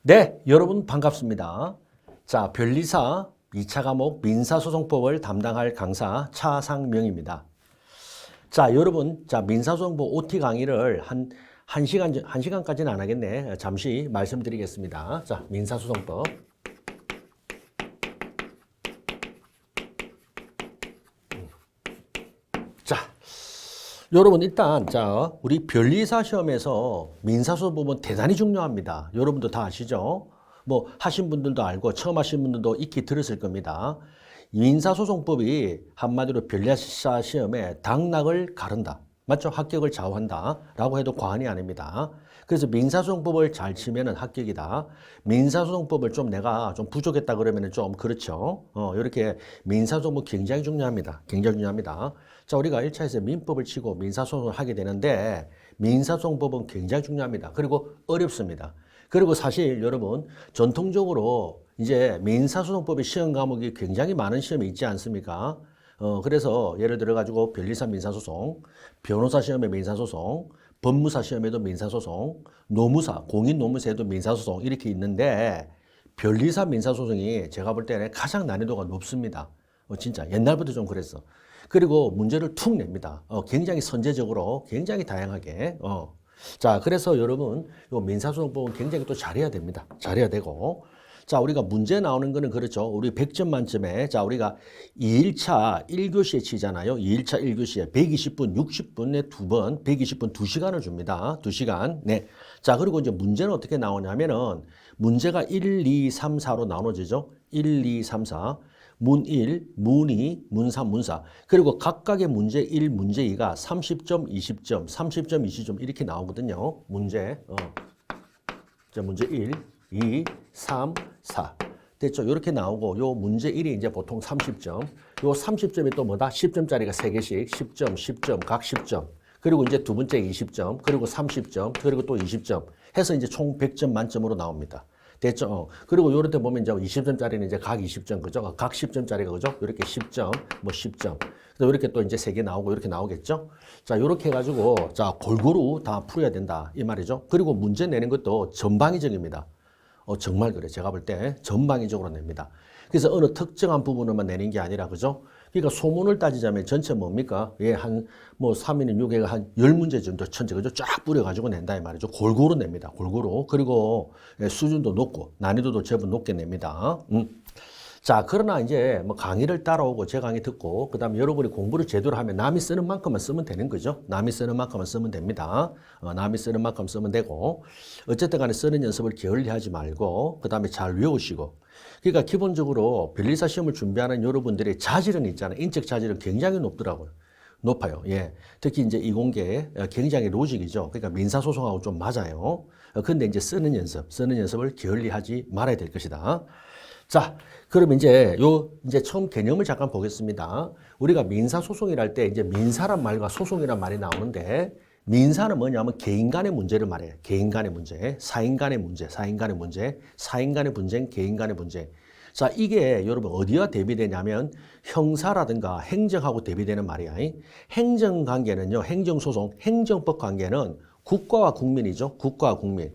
네, 여러분 반갑습니다. 자, 변리사 2차 과목 민사소송법을 담당할 강사 차상명입니다. 자, 여러분, 자, 민사소송법 OT 강의를 한 시간까지는 안 하겠네. 잠시 말씀드리겠습니다. 자, 민사소송법. 자, 여러분 일단 자, 우리 변리사 시험에서 민사소송법은 대단히 중요합니다. 여러분도 다 아시죠? 뭐 하신 분들도 알고 처음 하신 분들도 익히 들었을 겁니다. 민사소송법이 한마디로 변리사 시험에 당락을 가른다. 맞죠? 합격을 좌우한다. 라고 해도 과언이 아닙니다. 그래서 민사소송법을 잘 치면은 합격이다. 민사소송법을 좀 내가 좀 부족했다 그러면은 좀 그렇죠. 이렇게 민사소송법 굉장히 중요합니다. 굉장히 중요합니다. 자, 우리가 1차에서 민법을 치고 민사소송을 하게 되는데 민사소송법은 굉장히 중요합니다. 그리고 어렵습니다. 그리고 사실 여러분 전통적으로 이제 민사소송법의 시험 과목이 굉장히 많은 시험이 있지 않습니까? 그래서 예를 들어 가지고 변리사 민사소송, 변호사 시험에 민사소송, 법무사 시험에도 민사소송, 노무사, 공인노무사에도 민사소송 이렇게 있는데 변리사 민사소송이 제가 볼 때는 가장 난이도가 높습니다. 진짜 옛날부터 좀 그랬어. 그리고 문제를 툭 냅니다. 굉장히 선제적으로, 굉장히 다양하게. 자, 그래서 여러분, 요 민사소송법은 굉장히 또 잘해야 됩니다. 잘해야 되고. 자, 우리가 문제 나오는 거는 그렇죠. 우리 100점 만점에, 자, 우리가 2일차 1교시에 치잖아요. 2일차 1교시에 120분, 60분에 두 번, 120분 2시간을 줍니다. 2시간. 네. 자, 그리고 이제 문제는 어떻게 나오냐면은, 문제가 1, 2, 3, 4로 나눠지죠. 1, 2, 3, 4. 문 1, 문 2, 문 3, 문 4. 그리고 각각의 문제 1, 문제 2가 30점, 20점, 30점, 20점 이렇게 나오거든요. 문제. 자, 문제 1, 2, 3, 4. 됐죠? 이렇게 나오고 요 문제 1이 이제 보통 30점. 요 30점이 또 뭐다? 10점짜리가 3개씩. 10점, 10점, 각 10점. 그리고 이제 두 번째 20점, 그리고 30점, 그리고 또 20점 해서 이제 총 100점 만점으로 나옵니다. 됐죠? 그리고 요럴 때 보면 이제 20점짜리는 이제 각 20점, 그죠? 각 10점짜리가, 그죠? 이렇게 10점, 뭐 10점. 그래서 이렇게 또 이제 3개 나오고 이렇게 나오겠죠? 자, 이렇게 해가지고, 자, 골고루 다 풀어야 된다. 이 말이죠. 그리고 문제 내는 것도 전방위적입니다. 정말 그래. 제가 볼 때 전방위적으로 냅니다. 그래서 어느 특정한 부분을만 내는 게 아니라, 그죠? 그러니까 소문을 따지자면 전체 뭡니까? 예, 뭐 3인인 6회가 한 10문제 정도 전체, 그죠? 쫙 뿌려가지고 낸다, 이 말이죠. 골고루 냅니다. 골고루. 그리고 예, 수준도 높고, 난이도도 제법 높게 냅니다. 자, 그러나 이제 뭐 강의를 따라오고 제 강의 듣고 그다음에 여러분이 공부를 제대로 하면 남이 쓰는 만큼만 쓰면 되는 거죠. 남이 쓰는 만큼만 쓰면 됩니다. 남이 쓰는 만큼 쓰면 되고 어쨌든 간에 쓰는 연습을 게을리하지 말고 그다음에 잘 외우시고 그러니까 기본적으로 변리사 시험을 준비하는 여러분들의 자질은 있잖아요. 인적 자질은 굉장히 높더라고요. 높아요. 예. 특히 이제 이공계 굉장히 로직이죠. 그러니까 민사소송하고 좀 맞아요. 근데 이제 쓰는 연습을 게을리하지 말아야 될 것이다. 자, 그럼 이제 처음 개념을 잠깐 보겠습니다. 우리가 민사소송이랄 때 이제 민사란 말과 소송이란 말이 나오는데 민사는 뭐냐면 개인 간의 문제를 말해요. 개인 간의 문제, 사인 간의 문제, 사인 간의 문제, 사인 간의 분쟁, 개인 간의 문제. 자, 이게 여러분 어디와 대비되냐면 형사라든가 행정하고 대비되는 말이야. 행정 관계는요, 행정소송, 행정법 관계는 국가와 국민이죠. 국가와 국민.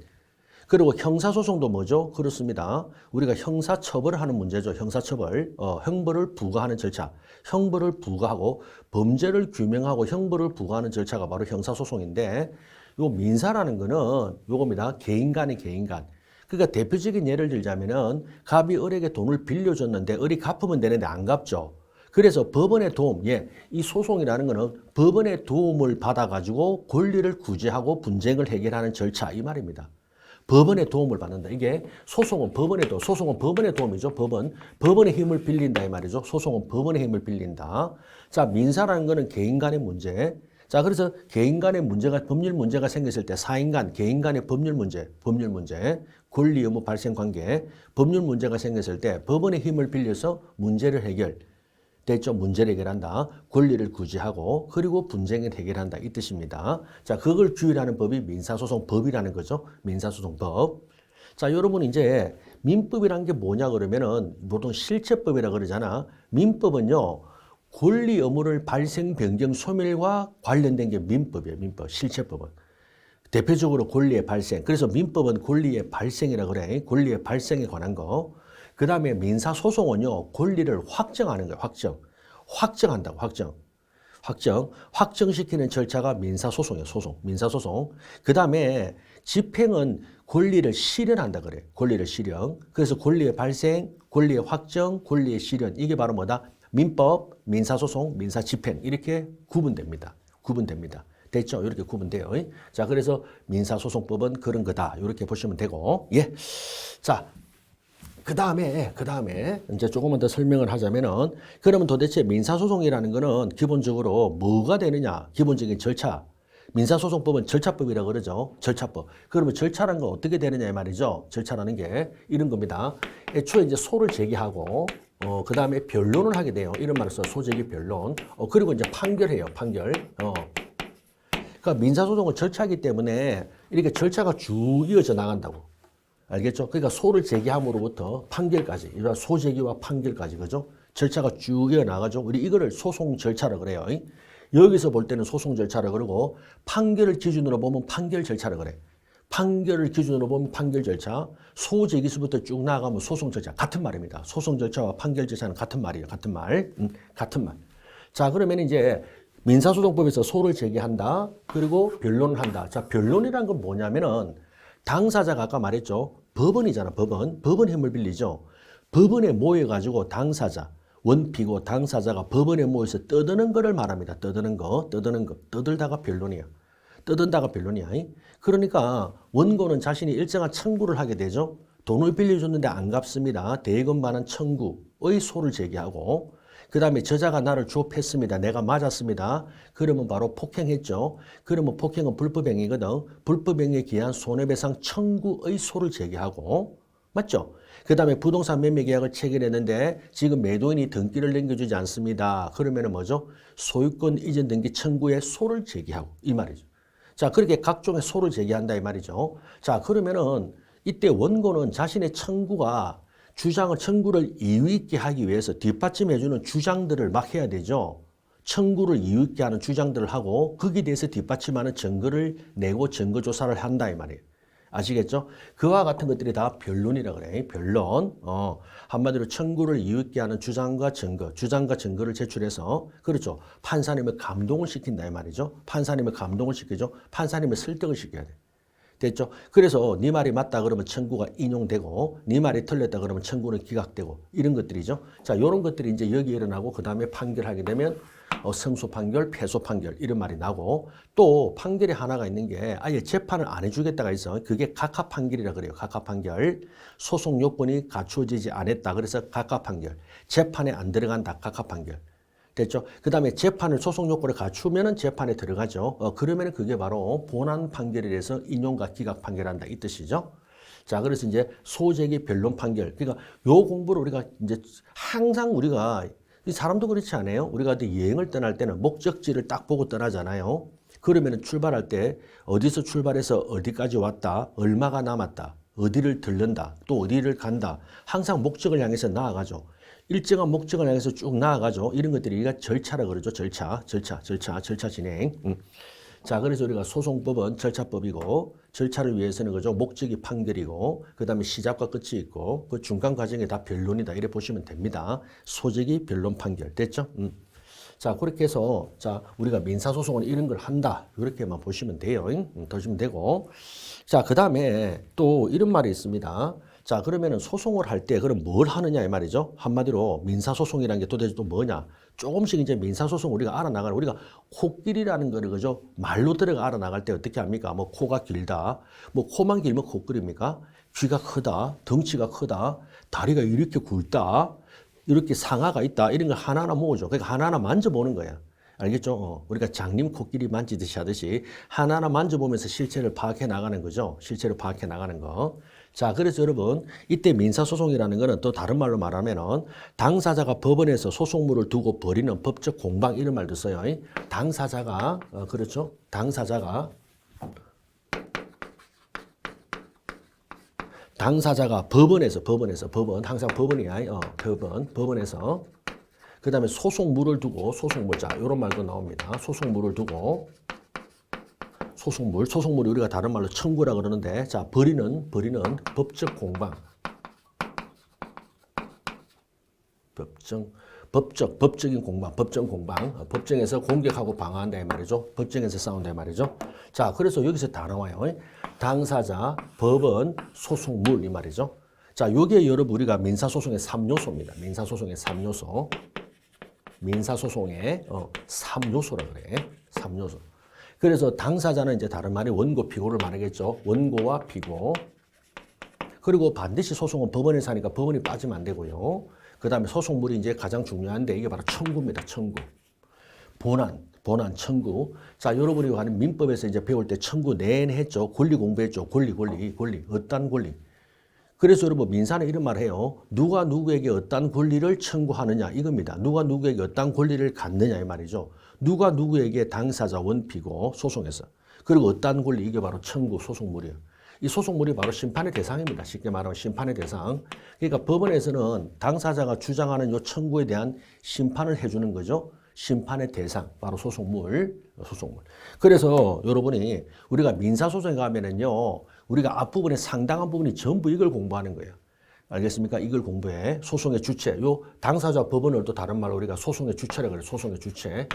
그리고 형사소송도 뭐죠? 그렇습니다. 우리가 형사처벌을 하는 문제죠. 형사처벌. 형벌을 부과하는 절차. 형벌을 부과하고 범죄를 규명하고 형벌을 부과하는 절차가 바로 형사소송인데 요 민사라는 거는 요겁니다. 개인 간의 개인 간. 그러니까 대표적인 예를 들자면은 갑이 을에게 돈을 빌려줬는데 을이 갚으면 되는데 안 갚죠. 그래서 법원의 도움, 예, 이 소송이라는 거는 법원의 도움을 받아가지고 권리를 구제하고 분쟁을 해결하는 절차 이 말입니다. 법원의 도움을 받는다. 이게 소송은 법원의 도움이죠. 법원의 힘을 빌린다 이 말이죠. 소송은 법원의 힘을 빌린다. 자, 민사라는 거는 개인 간의 문제. 자, 그래서 개인 간의 문제가 법률 문제가 생겼을 때 사인 간, 개인 간의 법률 문제, 권리 의무 발생 관계, 법률 문제가 생겼을 때 법원의 힘을 빌려서 문제를 해결. 됐죠? 문제를 해결한다. 권리를 구제하고 그리고 분쟁을 해결한다. 이 뜻입니다. 자, 그걸 규율하는 법이 민사소송법이라는 거죠. 민사소송법. 자, 여러분 이제 민법이란 게 뭐냐 그러면은 보통 실체법이라 그러잖아. 민법은요. 권리 의무를 발생, 변경, 소멸과 관련된 게 민법이에요. 민법, 실체법은. 대표적으로 권리의 발생. 그래서 민법은 권리의 발생이라 그래. 권리의 발생에 관한 거. 그 다음에 민사소송은요, 권리를 확정하는 거예요. 확정한다고, 확정시키는 절차가 민사소송이에요. 민사소송. 그 다음에 집행은 권리를 실현한다 그래. 권리를 실현. 그래서 권리의 발생, 권리의 확정, 권리의 실현. 이게 바로 뭐다? 민법, 민사소송, 민사집행. 이렇게 구분됩니다. 됐죠? 이렇게 구분돼요. 자, 그래서 민사소송법은 그런 거다. 이렇게 보시면 되고. 예. 자, 그 다음에 이제 조금만 더 설명을 하자면은, 그러면 도대체 민사소송이라는 거는 기본적으로 뭐가 되느냐? 기본적인 절차. 민사소송법은 절차법이라고 그러죠. 절차법. 그러면 절차라는 건 어떻게 되느냐 이 말이죠. 절차라는 게 이런 겁니다. 애초에 이제 소를 제기하고, 그 다음에 변론을 하게 돼요. 이런 말을 써. 소제기 변론. 그리고 이제 판결해요. 판결. 그러니까 민사소송은 절차이기 때문에 이렇게 절차가 쭉 이어져 나간다고. 알겠죠? 그러니까 소를 제기함으로부터 판결까지, 이런 소제기와 판결까지, 그죠? 절차가 쭉 이어나가죠. 우리 이거를 소송 절차라고 그래요. 여기서 볼 때는 소송 절차라고 그러고, 판결을 기준으로 보면 판결 절차라고 그래. 판결을 기준으로 보면 판결 절차, 소제기서부터 쭉 나가면 소송 절차. 같은 말입니다. 소송 절차와 판결 절차는 같은 말이에요. 같은 말. 자, 그러면 이제 민사소송법에서 소를 제기한다. 그리고 변론을 한다. 자, 변론이란 건 뭐냐면은, 당사자가 아까 말했죠. 법원이잖아, 법원. 법원 힘을 빌리죠. 법원에 모여가지고 당사자, 원피고 당사자가 법원에 모여서 떠드는 거를 말합니다. 떠드는 거. 떠들다가 변론이야. 그러니까 원고는 자신이 일정한 청구를 하게 되죠. 돈을 빌려줬는데 안 갚습니다. 대금 반환 청구의 소를 제기하고, 그 다음에 저자가 나를 주업했습니다. 내가 맞았습니다. 그러면 바로 폭행했죠. 그러면 폭행은 불법행위거든. 불법행위에 기한 손해배상 청구의 소를 제기하고, 맞죠? 그 다음에 부동산 매매 계약을 체결했는데 지금 매도인이 등기를 넘겨주지 않습니다. 그러면은 뭐죠? 소유권 이전 등기 청구의 소를 제기하고, 이 말이죠. 자, 그렇게 각종의 소를 제기한다 이 말이죠. 자, 그러면은 이때 원고는 자신의 청구를 이유 있게 하기 위해서 뒷받침해주는 주장들을 막 해야 되죠. 청구를 이유 있게 하는 주장들을 하고 거기에 대해서 뒷받침하는 증거를 내고 증거 조사를 한다 이 말이에요. 아시겠죠? 그와 같은 것들이 다 변론이라고 그래. 변론. 한마디로 청구를 이유 있게 하는 주장과 증거를 제출해서, 그렇죠. 판사님을 감동을 시킨다 이 말이죠. 판사님을 설득을 시켜야 돼. 됐죠? 그래서 네 말이 맞다 그러면 청구가 인용되고, 네 말이 틀렸다 그러면 청구는 기각되고, 이런 것들이죠. 자, 이런 것들이 이제 여기에 일어나고, 그 다음에 판결하게 되면 승소 판결, 패소 판결 이런 말이 나고, 또 판결이 하나가 있는 게 아예 재판을 안 해주겠다가 있어. 그게 각하 판결이라 그래요. 각하 판결. 소송 요건이 갖추어지지 않았다. 그래서 각하 판결. 재판에 안 들어간다. 각하 판결. 됐죠? 그 다음에 재판을 소송 요건을 갖추면은 재판에 들어가죠. 그러면은 그게 바로 본안 판결이라서 인용과 기각 판결한다 이 뜻이죠. 자, 그래서 이제 소제기 변론 판결. 그러니까 요 공부를 우리가 이제 항상 우리가, 이 사람도 그렇지 않아요? 우리가 여행을 떠날 때는 목적지를 딱 보고 떠나잖아요. 그러면은 출발할 때 어디서 출발해서 어디까지 왔다, 얼마가 남았다, 어디를 들른다, 또 어디를 간다. 항상 목적을 향해서 나아가죠. 일정한 목적을 향해서 쭉 나아가죠. 이런 것들이 우리가 절차라 그러죠. 절차 진행. 자, 그래서 우리가 소송법은 절차법이고, 절차를 위해서는 그죠. 목적이 판결이고, 그 다음에 시작과 끝이 있고, 그 중간 과정이 다 변론이다. 이렇게 보시면 됩니다. 소제기, 변론, 판결. 됐죠? 자, 그렇게 해서, 자, 우리가 민사소송은 이런 걸 한다. 이렇게만 보시면 돼요. 보시면 되고. 자, 그 다음에 또 이런 말이 있습니다. 자, 그러면은 소송을 할 때 그럼 뭘 하느냐 이 말이죠. 한마디로 민사소송이라는 게 도대체 또 뭐냐. 조금씩 이제 민사소송 우리가 알아나가는, 우리가 코끼리라는 거를 그죠. 말로 들어가 알아나갈 때 어떻게 합니까? 뭐 코가 길다. 뭐 코만 길면 코끼리입니까? 귀가 크다. 덩치가 크다. 다리가 이렇게 굵다. 이렇게 상아가 있다. 이런 걸 하나하나 모으죠. 그러니까 하나하나 만져보는 거야. 알겠죠? 우리가 장님 코끼리 만지듯이 하듯이 하나하나 만져보면서 실체를 파악해 나가는 거죠. 실체를 파악해 나가는 거. 자, 그래서 여러분, 이때 민사소송이라는 거는 또 다른 말로 말하면은 당사자가 법원에서 소송물을 두고 벌이는 법적 공방 이런 말도 써요. 당사자가, 그렇죠? 당사자가 법원에서, 법원, 항상 법원이야. 법원에서. 그 다음에 소송물을 두고, 소송물, 자, 요런 말도 나옵니다. 소송물을 두고 소송물이 우리가 다른 말로 청구라 그러는데, 자, 벌이는 법적 공방. 법적인 공방, 법정 공방. 법정에서 공격하고 방어한다 이 말이죠. 법정에서 싸운다 이 말이죠. 자, 그래서 여기서 다 나와요. 당사자, 법원, 소송물 이 말이죠. 자, 요게 여러분 우리가 민사소송의 3요소입니다. 민사소송의 3요소. 민사소송의 3요소라 그래. 3요소. 그래서 당사자는 이제 다른 말이 원고, 피고를 말하겠죠. 원고와 피고. 그리고 반드시 소송은 법원에서 하니까 법원이 빠지면 안 되고요. 그 다음에 소송물이 이제 가장 중요한데 이게 바로 청구입니다. 청구. 본안 청구. 자, 여러분이 하는 민법에서 이제 배울 때 청구 내내 했죠. 권리 공부했죠. 권리. 어떤 권리. 그래서 여러분 민사는 이런 말 해요. 누가 누구에게 어떤 권리를 청구하느냐 이겁니다. 누가 누구에게 어떤 권리를 갖느냐 이 말이죠. 누가 누구에게 당사자 원피고 소송에서. 그리고 어떤 권리 이게 바로 청구 소송물이에요. 이 소송물이 바로 심판의 대상입니다. 쉽게 말하면 심판의 대상. 그러니까 법원에서는 당사자가 주장하는 이 청구에 대한 심판을 해주는 거죠. 심판의 대상, 바로 소송물. 그래서 여러분이 우리가 민사소송에 가면은요, 우리가 앞부분에 상당한 부분이 전부 이걸 공부하는 거예요. 알겠습니까? 이걸 공부해. 소송의 주체. 요 당사자 법원을 또 다른 말로 우리가 소송의 주체라 그래요. 소송의 주체.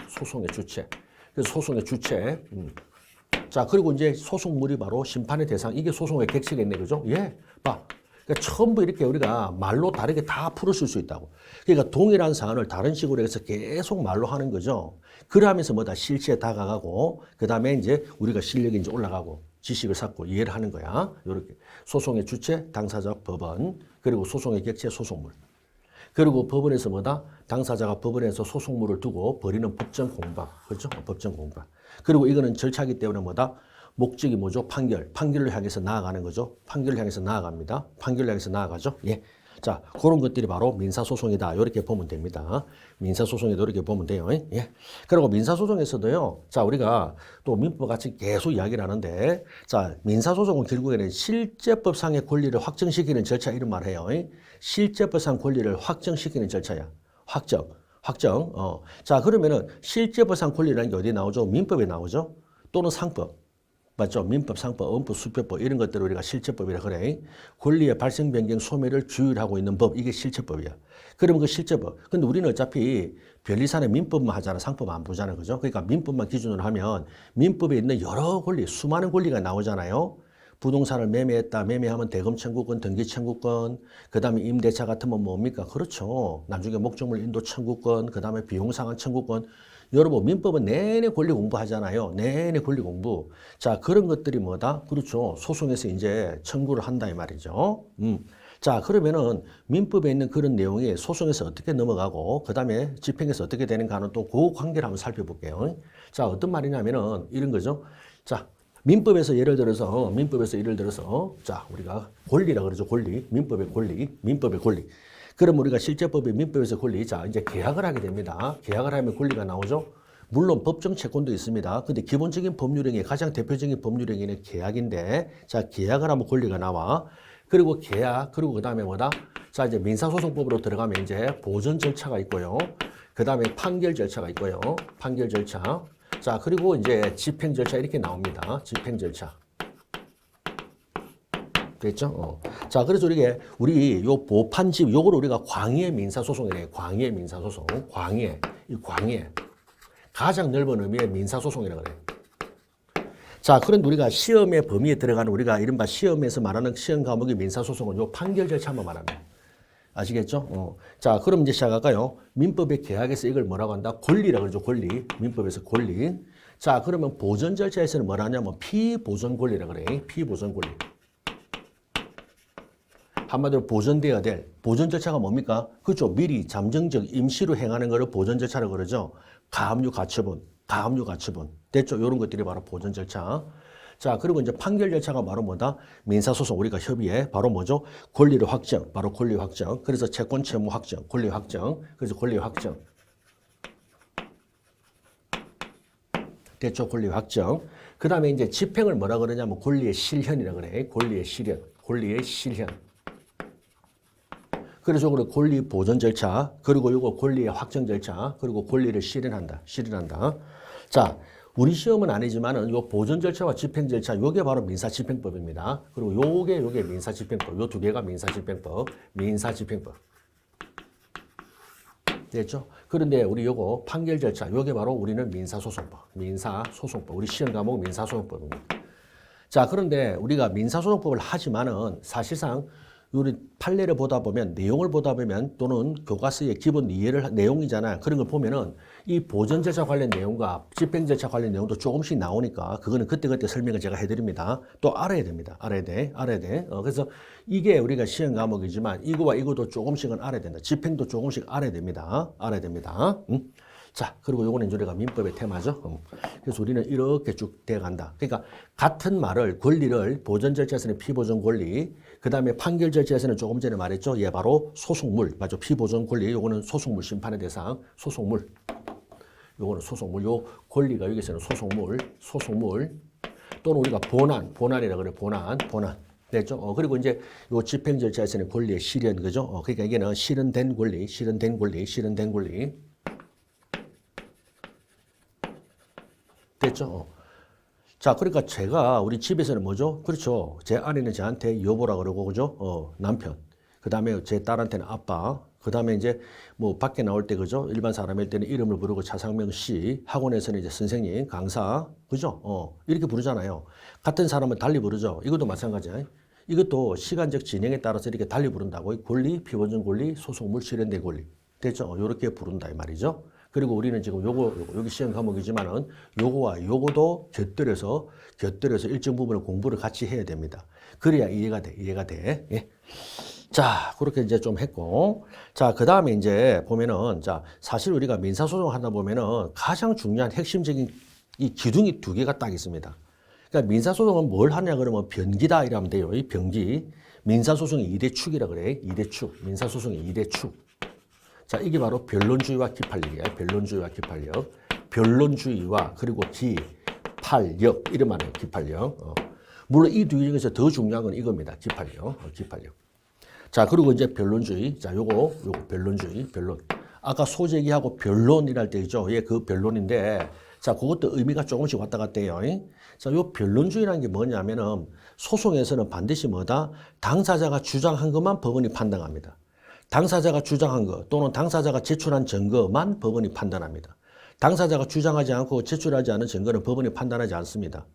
그래서 소송의 주체. 자, 그리고 이제 소송물이 바로 심판의 대상. 이게 소송의 객체겠네. 그죠? 예. 봐. 그러니까 전부 이렇게 우리가 말로 다르게 다 풀었을 수 있다고. 그러니까 동일한 사안을 다른 식으로 해서 계속 말로 하는 거죠. 그러면서 뭐다 실체에 다가가고, 그 다음에 이제 우리가 실력이 이제 올라가고, 지식을 쌓고 이해를 하는 거야. 이렇게. 소송의 주체, 당사자 법원, 그리고 소송의 객체, 소송물. 그리고 법원에서 뭐다? 당사자가 법원에서 소송물을 두고 벌이는 법정 공방. 그렇죠? 법정 공방. 그리고 이거는 절차이기 때문에 뭐다? 목적이 뭐죠? 판결을 향해서 나아가는 거죠. 판결을 향해서 나아갑니다. 판결을 향해서 나아가죠. 예. 자, 그런 것들이 바로 민사소송이다. 이렇게 보면 됩니다. 민사소송에도 이렇게 보면 돼요. 예. 그리고 민사소송에서도요. 자, 우리가 또 민법 같이 계속 이야기를 하는데, 자, 민사소송은 결국에는 실제법상의 권리를 확정시키는 절차 이런 말 해요. 실제법상 권리를 확정시키는 절차야. 확정. 자, 그러면은 실제법상 권리라는 게 어디에 나오죠? 민법에 나오죠? 또는 상법. 맞죠? 민법, 상법, 원법, 수표법 이런 것들을 우리가 실체법이라 그래. 권리의 발생, 변경, 소멸을 주율하고 있는 법 이게 실체법이야. 그러면 그 실체법. 근데 우리는 어차피 변리사는 민법만 하잖아. 상법 안 보잖아. 그죠? 그러니까 민법만 기준으로 하면 민법에 있는 여러 권리, 수많은 권리가 나오잖아요. 부동산을 매매했다. 매매하면 대금 청구권, 등기 청구권, 그 다음에 임대차 같으면 뭡니까? 그렇죠. 나중에 목적물 인도 청구권, 그 다음에 비용 상환 청구권. 여러분 민법은 내내 권리 공부하잖아요. 내내 권리 공부. 자, 그런 것들이 뭐다? 그렇죠. 소송에서 이제 청구를 한다 이 말이죠. 자, 그러면은 민법에 있는 그런 내용이 소송에서 어떻게 넘어가고 그다음에 집행에서 어떻게 되는가 하는 또 그 관계를 한번 살펴볼게요. 자, 어떤 말이냐면은 이런 거죠. 자, 민법에서 예를 들어서 자, 우리가 권리라 그러죠. 권리. 민법의 권리. 그럼 우리가 실제법의 민법에서 권리, 자, 이제 계약을 하게 됩니다. 계약을 하면 권리가 나오죠. 물론 법정 채권도 있습니다. 근데 기본적인 법률행위, 가장 대표적인 법률행위는 계약인데, 자, 계약을 하면 권리가 나와. 그리고 계약, 그리고 그 다음에 뭐다? 자, 이제 민사소송법으로 들어가면 이제 보전 절차가 있고요. 그 다음에 판결 절차가 있고요. 판결 절차. 자, 그리고 이제 집행 절차 이렇게 나옵니다. 집행 절차. 됐죠? 자, 그래서 우리 요 보판집, 요걸 우리가 광의의 민사소송이래요. 광의의 민사소송. 광의. 가장 넓은 의미의 민사소송이라고 그래요. 자, 그런데 우리가 시험의 범위에 들어가는 우리가 이른바 시험에서 말하는 시험 과목의 민사소송은 요 판결 절차만 말합니다. 아시겠죠? 자, 그럼 이제 시작할까요? 민법의 계약에서 이걸 뭐라고 한다? 권리라고 그러죠. 권리. 민법에서 권리. 자, 그러면 보전 절차에서는 뭐라 하냐면 피보전 권리라고 그래요. 피보전 권리. 한마디로 보전돼야 될 보전 절차가 뭡니까? 그렇죠. 미리 잠정적 임시로 행하는 것을 보전 절차라고 그러죠. 가압류 가처분. 됐죠? 이런 것들이 바로 보전 절차. 자, 그리고 이제 판결 절차가 바로 뭐다? 민사소송 우리가 협의해. 바로 뭐죠? 권리를 확정. 바로 권리 확정. 그래서 채권 채무 확정. 권리 확정. 그래서 권리 확정. 됐죠? 권리 확정. 그 다음에 이제 집행을 뭐라 그러냐면 권리의 실현이라 그래. 권리의 실현. 그래서 그리고 권리 보전 절차, 그리고 요거 권리의 확정 절차, 그리고 권리를 실현한다. 자, 우리 시험은 아니지만은 요 보전 절차와 집행 절차 요게 바로 민사집행법입니다. 그리고 요게 민사집행법. 요 두 개가 민사집행법. 됐죠? 그런데 우리 요거 판결 절차 요게 바로 우리는 민사소송법. 우리 시험 과목 민사소송법입니다. 자, 그런데 우리가 민사소송법을 하지만은 사실상 우리 판례를 보다 보면 내용을 보다 보면 또는 교과서의 기본 이해를 내용이잖아요. 그런 걸 보면은 이 보전 절차 관련 내용과 집행 절차 관련 내용도 조금씩 나오니까 그거는 그때그때 설명을 제가 해드립니다. 또 알아야 됩니다. 알아야 돼. 그래서 이게 우리가 시험 과목이지만 이거와 이것도 조금씩은 알아야 된다. 집행도 조금씩 알아야 됩니다. 자, 그리고 요거는 이제 우리가 민법의 테마죠. 그래서 우리는 이렇게 쭉 돼간다. 그러니까 같은 말을, 권리를 보전 절차에서는 피보전 권리, 그 다음에 판결 절차에서는 조금 전에 말했죠. 얘 바로 소송물, 맞죠? 피보전 권리, 요거는 소송물 심판의 대상, 소송물. 요거는 소송물, 요 권리가 여기서는 소송물. 또는 우리가 본안이라 그래, 본안. 됐죠? 그리고 이제 요 집행 절차에서는 권리의 실현, 그죠? 그러니까 이게는 실현된 권리. 됐죠? 자, 그러니까 제가 우리 집에서는 뭐죠? 그렇죠. 제 아내는 저한테 여보라 그러고, 그죠? 남편. 그 다음에 제 딸한테는 아빠. 그 다음에 이제 뭐 밖에 나올 때, 그죠? 일반 사람일 때는 이름을 부르고 차상명 씨. 학원에서는 이제 선생님, 강사. 그죠? 이렇게 부르잖아요. 같은 사람은 달리 부르죠. 이것도 마찬가지야. 이것도 시간적 진행에 따라서 이렇게 달리 부른다고. 권리, 피보전 권리, 소송물, 실현된 권리. 됐죠? 이렇게 부른다, 이 말이죠. 그리고 우리는 지금 요거 여기 시험 과목이지만은 요거와 요거도 곁들여서 일정 부분을 공부를 같이 해야 됩니다. 그래야 이해가 돼. 예. 자, 그렇게 이제 좀 했고. 자, 그 다음에 이제 보면은, 자, 사실 우리가 민사소송 하다 보면은 가장 중요한 핵심적인 이 기둥이 두 개가 딱 있습니다. 그러니까 민사소송은 뭘 하냐 그러면 변기다 이러면 돼요. 이 변기. 민사소송의 2대 축이라 그래. 2대 축. 민사소송의 2대 축. 자, 이게 바로 변론주의와 기판력이야. 변론주의와 그리고 기판력. 이름 말이에요. 기판력. 물론 이 두 개 중에서 더 중요한 건 이겁니다. 기판력. 자, 그리고 이제 변론주의. 자, 요거 변론주의. 아까 소재기하고 변론이랄 때 있죠. 예, 그 변론인데, 자, 그것도 의미가 조금씩 왔다 갔다 해요. 자, 요 변론주의라는 게 뭐냐면은 소송에서는 반드시 뭐다? 당사자가 주장한 것만 법원이 판단합니다. 당사자가 주장한 것 또는 당사자가 제출한 증거만 법원이 판단합니다. 당사자가 주장하지 않고 제출하지 않은 증거는 법원이 판단하지 않습니다.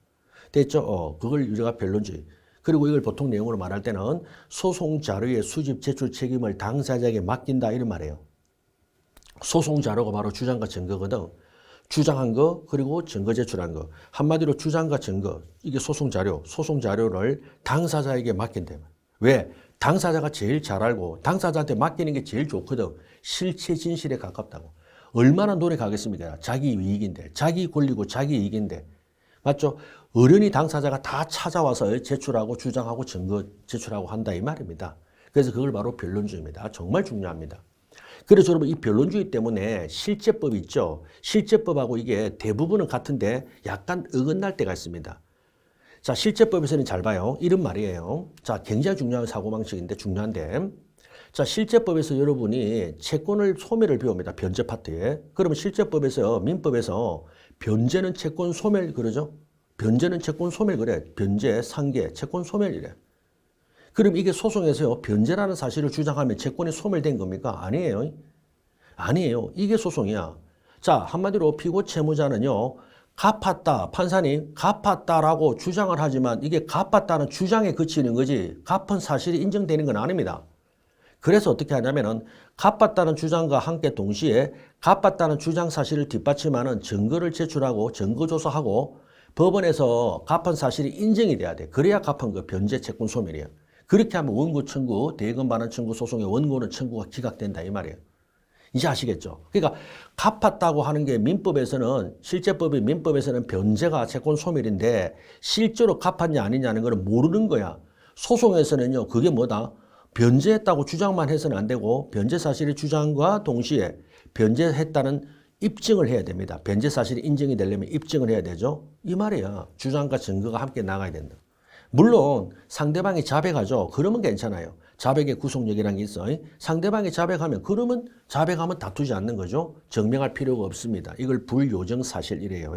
됐죠? 그걸 우리가 변론주의. 그리고 이걸 보통 내용으로 말할 때는 소송 자료의 수집 제출 책임을 당사자에게 맡긴다 이런 말이에요. 소송 자료가 바로 주장과 증거거든. 주장한 거 그리고 증거 제출한 거. 한마디로 주장과 증거. 이게 소송 자료를 당사자에게 맡긴다. 왜? 당사자가 제일 잘 알고 당사자한테 맡기는 게 제일 좋거든. 실체 진실에 가깝다고. 얼마나 노력하겠습니까? 자기 이익인데, 자기 권리고 자기 이익인데. 맞죠? 어른이 당사자가 다 찾아와서 제출하고 주장하고 증거 제출하고 한다 이 말입니다. 그래서 그걸 바로 변론주의입니다. 정말 중요합니다. 그래서 여러분 이 변론주의 때문에 실제법 있죠. 실제법하고 이게 대부분은 같은데 약간 어긋날 때가 있습니다. 자, 실제법에서는 잘 봐요. 이런 말이에요. 자, 굉장히 중요한 사고방식인데 중요한데. 자, 실제법에서 여러분이 채권을 소멸을 배웁니다. 변제 파트에. 그러면 실제법에서 민법에서 변제는 채권 소멸 그러죠. 변제는 채권 소멸 그래. 변제, 상계, 채권 소멸이래. 그럼 이게 소송에서요. 변제라는 사실을 주장하면 채권이 소멸된 겁니까? 아니에요. 이게 소송이야. 자, 한마디로 피고 채무자는요. 갚았다. 판사님 갚았다라고 주장을 하지만 이게 갚았다는 주장에 그치는 거지 갚은 사실이 인정되는 건 아닙니다. 그래서 어떻게 하냐면은 갚았다는 주장과 함께 동시에 갚았다는 주장 사실을 뒷받침하는 증거를 제출하고 증거 조사하고 법원에서 갚은 사실이 인정이 돼야 돼. 그래야 갚은 거 변제 채권 소멸이야. 그렇게 하면 원고 청구, 대금 반환 청구 소송의 원고는 청구가 기각된다 이 말이에요. 이제 아시겠죠? 그러니까 갚았다고 하는 게 민법에서는 실제법의 민법에서는 변제가 채권 소멸인데 실제로 갚았냐 아니냐는 걸 모르는 거야. 소송에서는요. 그게 뭐다? 변제했다고 주장만 해서는 안 되고 변제 사실의 주장과 동시에 변제했다는 입증을 해야 됩니다. 변제 사실이 인정이 되려면 입증을 해야 되죠. 이 말이야. 주장과 증거가 함께 나가야 된다. 물론 상대방이 자백하죠. 그러면 괜찮아요. 자백의 구속력이라는 게 있어. 상대방이 자백하면 그러면 자백하면 다투지 않는 거죠. 증명할 필요가 없습니다. 이걸 불요정 사실이래요.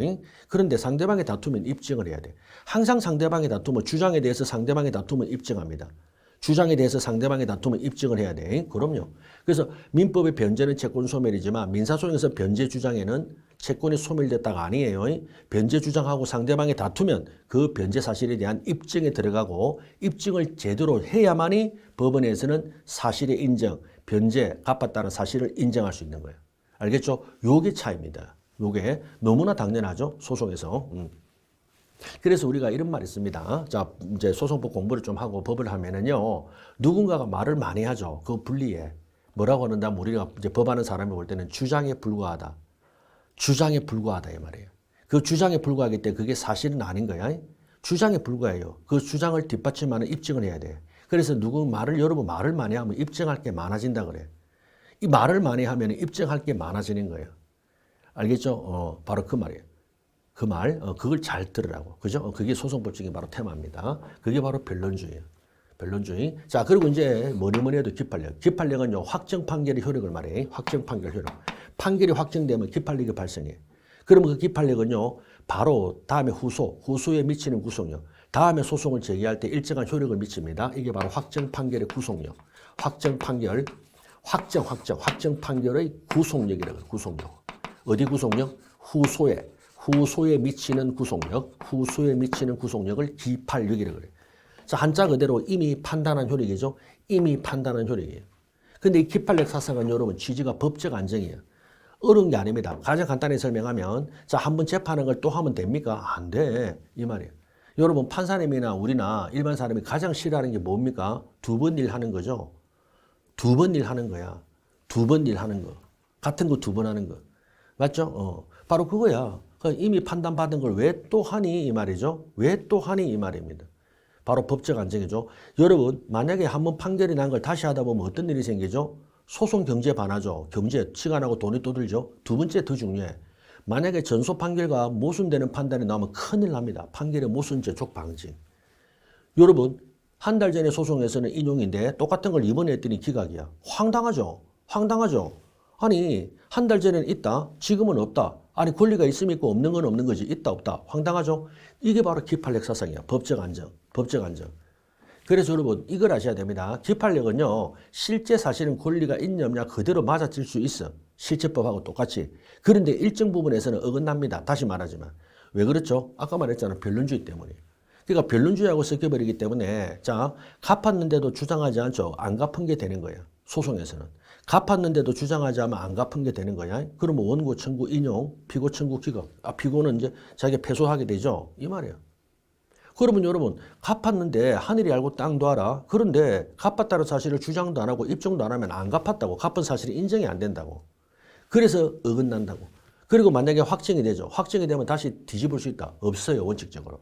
그런데 상대방이 다투면 입증을 해야 돼. 항상 상대방이 다투면 주장에 대해서 상대방이 다투면 입증합니다. 주장에 대해서 상대방이 다투면 입증을 해야 돼. 그럼요. 그래서 민법의 변제는 채권 소멸이지만 민사소송에서 변제 주장에는 채권이 소멸됐다가 아니에요. 변제 주장하고 상대방이 다투면 그 변제 사실에 대한 입증에 들어가고 입증을 제대로 해야만이 법원에서는 사실의 인정, 변제, 갚았다는 사실을 인정할 수 있는 거예요. 알겠죠? 요게 차이입니다. 요게 너무나 당연하죠. 소송에서. 그래서 우리가 이런 말이 있습니다. 자, 이제 소송법 공부를 좀 하고 법을 하면은요, 누군가가 말을 많이 하죠. 그 분리에. 뭐라고 하는다면 우리가 이제 법하는 사람이 볼 때는 주장에 불과하다. 주장에 불과하다, 이 말이에요. 그 주장에 불과하기 때문에 그게 사실은 아닌 거야. 주장에 불과해요. 그 주장을 뒷받침하는 입증을 해야 돼. 그래서 여러분 말을 많이 하면 입증할 게 많아진다 그래. 이 말을 많이 하면 입증할 게 많아지는 거예요. 알겠죠? 바로 그 말이에요. 그 말, 그걸 잘 들으라고. 그죠? 그게 소송법칙이 바로 테마입니다. 그게 바로 변론주의예요. 변론주의. 자, 그리고 이제 뭐니 해도 기판력. 기판력은요, 확정 판결의 효력을 말해. 확정 판결 효력. 판결이 확정되면 기판력이 발생해. 그러면 그 기판력은요, 바로 다음에 후소에 미치는 구속력. 다음에 소송을 제기할 때 일정한 효력을 미칩니다. 이게 바로 확정 판결의 구속력. 확정 판결의 구속력이라고 해요. 구속력. 어디 구속력? 후소에 미치는 구속력, 후소에 미치는 구속력을 기판력이라고 그래요. 자, 한자 그대로 이미 판단한 효력이죠. 이미 판단한 효력이에요. 근데 이 기판력 사상은 여러분 취지가 법적 안정이에요. 어려운 게 아닙니다. 가장 간단히 설명하면 자, 한번 재판한 걸 또 하면 됩니까? 안 돼. 이 말이에요. 여러분 판사님이나 우리나 일반 사람이 가장 싫어하는 게 뭡니까? 두 번 일하는 거죠. 두 번 일하는 거야. 두 번 일하는 거. 같은 거 두 번 하는 거. 맞죠? 바로 그거야. 이미 판단받은 걸 왜 또 하니? 이 말이죠. 왜 또 하니? 이 말입니다. 바로 법적 안정이죠. 여러분, 만약에 한번 판결이 난 걸 다시 하다 보면 어떤 일이 생기죠? 소송 경제 반하죠. 경제, 시간하고 돈이 또 들죠. 두 번째 더 중요해. 만약에 전소 판결과 모순되는 판단이 나오면 큰일 납니다. 판결의 모순 제촉 방지. 여러분, 한 달 전에 소송에서는 인용인데 똑같은 걸 이번에 했더니 기각이야. 황당하죠? 황당하죠? 아니, 한 달 전에는 있다. 지금은 없다. 아니, 권리가 있으면 있고 없는 건 없는 거지. 있다, 없다. 황당하죠? 이게 바로 기판력 사상이야. 법적 안정. 법적 안정. 그래서 여러분, 이걸 아셔야 됩니다. 기판력은요, 실제 사실은 권리가 있냐 없냐 그대로 맞아질 수 있어. 실체법하고 똑같이. 그런데 일정 부분에서는 어긋납니다. 다시 말하지만. 왜 그렇죠? 아까 말했잖아. 변론주의 때문에. 그러니까 변론주의하고 섞여버리기 때문에 자, 갚았는데도 주장하지 않죠. 안 갚은 게 되는 거야. 소송에서는. 갚았는데도 주장하지 않으면 안 갚은 게 되는 거야. 그러면 원고 청구 인용, 피고 청구 기각. 피고는 이제 자기가 패소하게 되죠. 이 말이에요. 그러면 여러분 갚았는데 하늘이 알고 땅도 알아. 그런데 갚았다는 사실을 주장도 안 하고 입증도 안 하면 안 갚았다고. 갚은 사실이 인정이 안 된다고. 그래서 어긋난다고. 그리고 만약에 확정이 되죠. 확정이 되면 다시 뒤집을 수 있다. 없어요. 원칙적으로.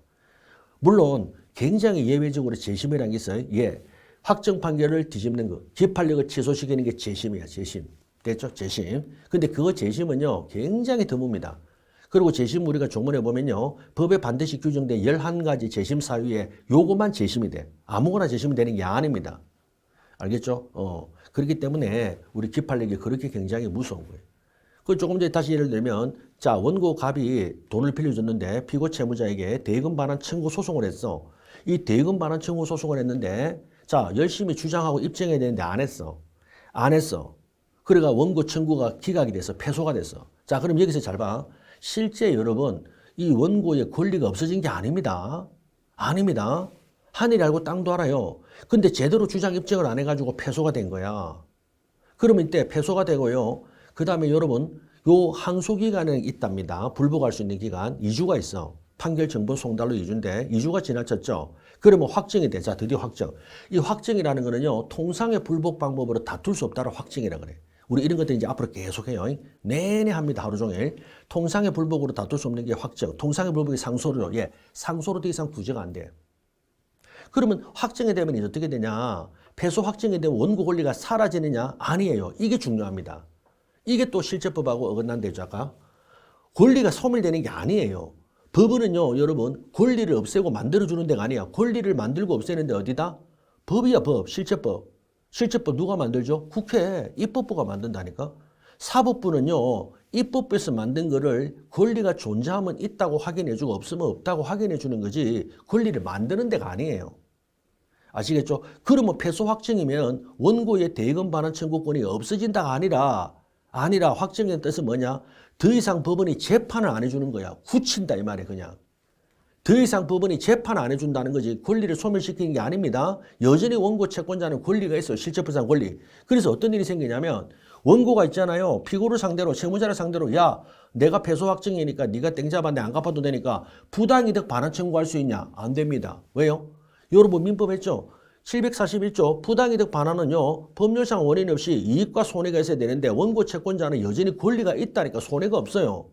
물론 굉장히 예외적으로 재심이라는 게 있어요. 예. 확정 판결을 뒤집는 거. 기판력을 취소시키는 게 재심이야. 재심. 됐죠? 재심. 근데 그거 재심은요. 굉장히 드뭅니다. 그리고 재심 우리가 종문에 보면요. 법에 반드시 규정된 11가지 재심 사유에 요것만 재심이 돼. 아무거나 재심이 되는 게 아닙니다. 알겠죠? 그렇기 때문에 우리 기판력이 그렇게 굉장히 무서운 거예요. 그 조금 전에 다시 예를 들면 자, 원고 갑이 돈을 빌려줬는데 피고 채무자에게 대금 반환 청구 소송을 했어. 이 대금 반환 청구 소송을 했는데 자, 열심히 주장하고 입증해야 되는데 안 했어. 안 했어. 그러니까 원고 청구가 기각이 됐어. 패소가 됐어. 자, 그럼 여기서 잘 봐. 실제 여러분, 이 원고의 권리가 없어진 게 아닙니다. 아닙니다. 하늘이 알고 땅도 알아요. 근데 제대로 주장 입증을 안 해가지고 패소가 된 거야. 그러면 이때 패소가 되고요. 그 다음에 여러분, 요 항소기간은 있답니다. 불복할 수 있는 기간 2주가 있어. 판결 정보 송달로 2주인데 2주가 지나쳤죠. 그러면 확정이 돼. 자, 드디어 확정. 이 확정이라는 거는요. 통상의 불복 방법으로 다툴 수 없다는 확정이라 그래. 우리 이런 것들 이제 앞으로 계속 해요. 내내 합니다. 하루 종일. 통상의 불복으로 다툴 수 없는 게 확정. 통상의 불복이 상소로. 예. 상소로 더 이상 구제가 안 돼. 그러면 확정이 되면 이제 어떻게 되냐. 패소 확정이 되면 원고 권리가 사라지느냐? 아니에요. 이게 중요합니다. 이게 또 실제법하고 어긋난대죠. 아까. 권리가 소멸되는 게 아니에요. 법은요, 여러분, 권리를 없애고 만들어주는 데가 아니야. 권리를 만들고 없애는 데 어디다? 법이야, 법. 실제법. 실제법 누가 만들죠? 국회, 입법부가 만든다니까. 사법부는요, 입법부에서 만든 거를 권리가 존재하면 있다고 확인해주고 없으면 없다고 확인해주는 거지 권리를 만드는 데가 아니에요. 아시겠죠? 그러면 패소 확정이면 원고의 대의금 반환 청구권이 없어진다가 아니라 확정의 뜻은 뭐냐? 더 이상 법원이 재판을 안 해주는 거야. 굳힌다 이 말이야 그냥. 더 이상 법원이 재판 안 해준다는 거지 권리를 소멸시키는 게 아닙니다. 여전히 원고 채권자는 권리가 있어요. 실체법상 권리. 그래서 어떤 일이 생기냐면 원고가 있잖아요. 피고를 상대로 채무자를 상대로 야 내가 패소 확정이니까 네가 땡 잡았는데 안 갚아도 되니까 부당이득 반환 청구할 수 있냐? 안 됩니다. 왜요? 여러분 민법 했죠? 741조 부당이득 반환은요. 법률상 원인 없이 이익과 손해가 있어야 되는데 원고 채권자는 여전히 권리가 있다니까 손해가 없어요.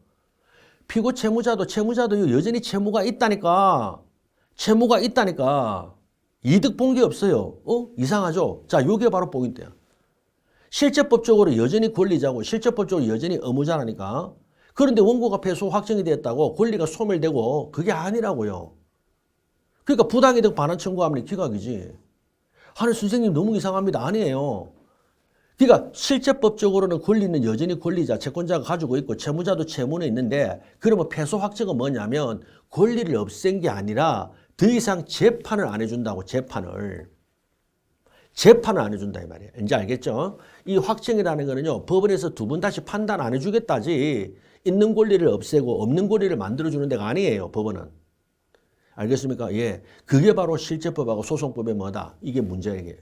피고 채무자도 여전히 채무가 있다니까. 이득 본 게 없어요. 이상하죠? 자, 요게 바로 포인트야. 실제법적으로 여전히 권리자고 실제법적으로 여전히 의무자라니까. 그런데 원고가 패소 확정이 됐다고 권리가 소멸되고 그게 아니라고요. 그러니까 부당이득 반환 청구하면 기각이지. 하늘 선생님 너무 이상합니다. 아니에요. 그러니까 실제법적으로는 권리는 여전히 권리자, 채권자가 가지고 있고 채무자도 채무는 있는데 그러면 패소 확정은 뭐냐면 권리를 없앤 게 아니라 더 이상 재판을 안 해준다고 재판을 안 해준다 이 말이에요. 이제 알겠죠? 이 확정이라는 거는요. 법원에서 두 번 다시 판단 안 해주겠다지 있는 권리를 없애고 없는 권리를 만들어주는 데가 아니에요. 법원은. 알겠습니까? 예. 그게 바로 실제법하고 소송법의 뭐다? 이게 문제야 이게.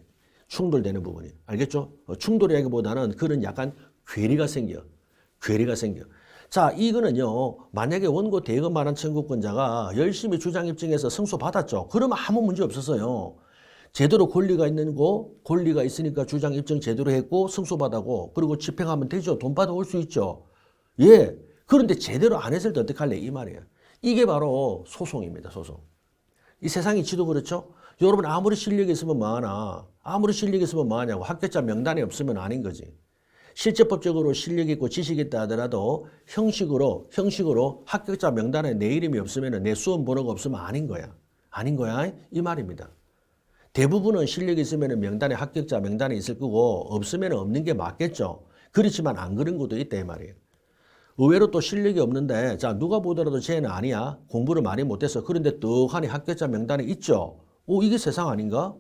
충돌되는 부분이. 알겠죠? 충돌이라기보다는 그런 약간 괴리가 생겨. 자, 이거는요. 만약에 원고 대금 반환 청구권자가 열심히 주장 입증해서 승소 받았죠. 그러면 아무 문제 없었어요. 제대로 권리가 있는 거, 권리가 있으니까 주장 입증 제대로 했고 승소 받았고 그리고 집행하면 되죠. 돈 받아올 수 있죠. 예. 그런데 제대로 안 했을 때 어떡할래? 이 말이에요. 이게 바로 소송입니다. 소송. 이 세상이 지도 그렇죠? 여러분 아무리 실력이 있으면 뭐하냐고. 합격자 명단이 없으면 아닌 거지. 실제법적으로 실력이 있고 지식이 있다 하더라도 형식으로 합격자 명단에 내 이름이 없으면 내 수험 번호가 없으면 아닌 거야. 이 말입니다. 대부분은 실력이 있으면 명단에 합격자 명단이 있을 거고 없으면 없는 게 맞겠죠. 그렇지만 안 그런 것도 있다 이 말이에요. 의외로 또 실력이 없는데 자 누가 보더라도 쟤는 아니야. 공부를 많이 못해서 그런데 떡하니 합격자 명단에 있죠. 이게 세상 아닌가?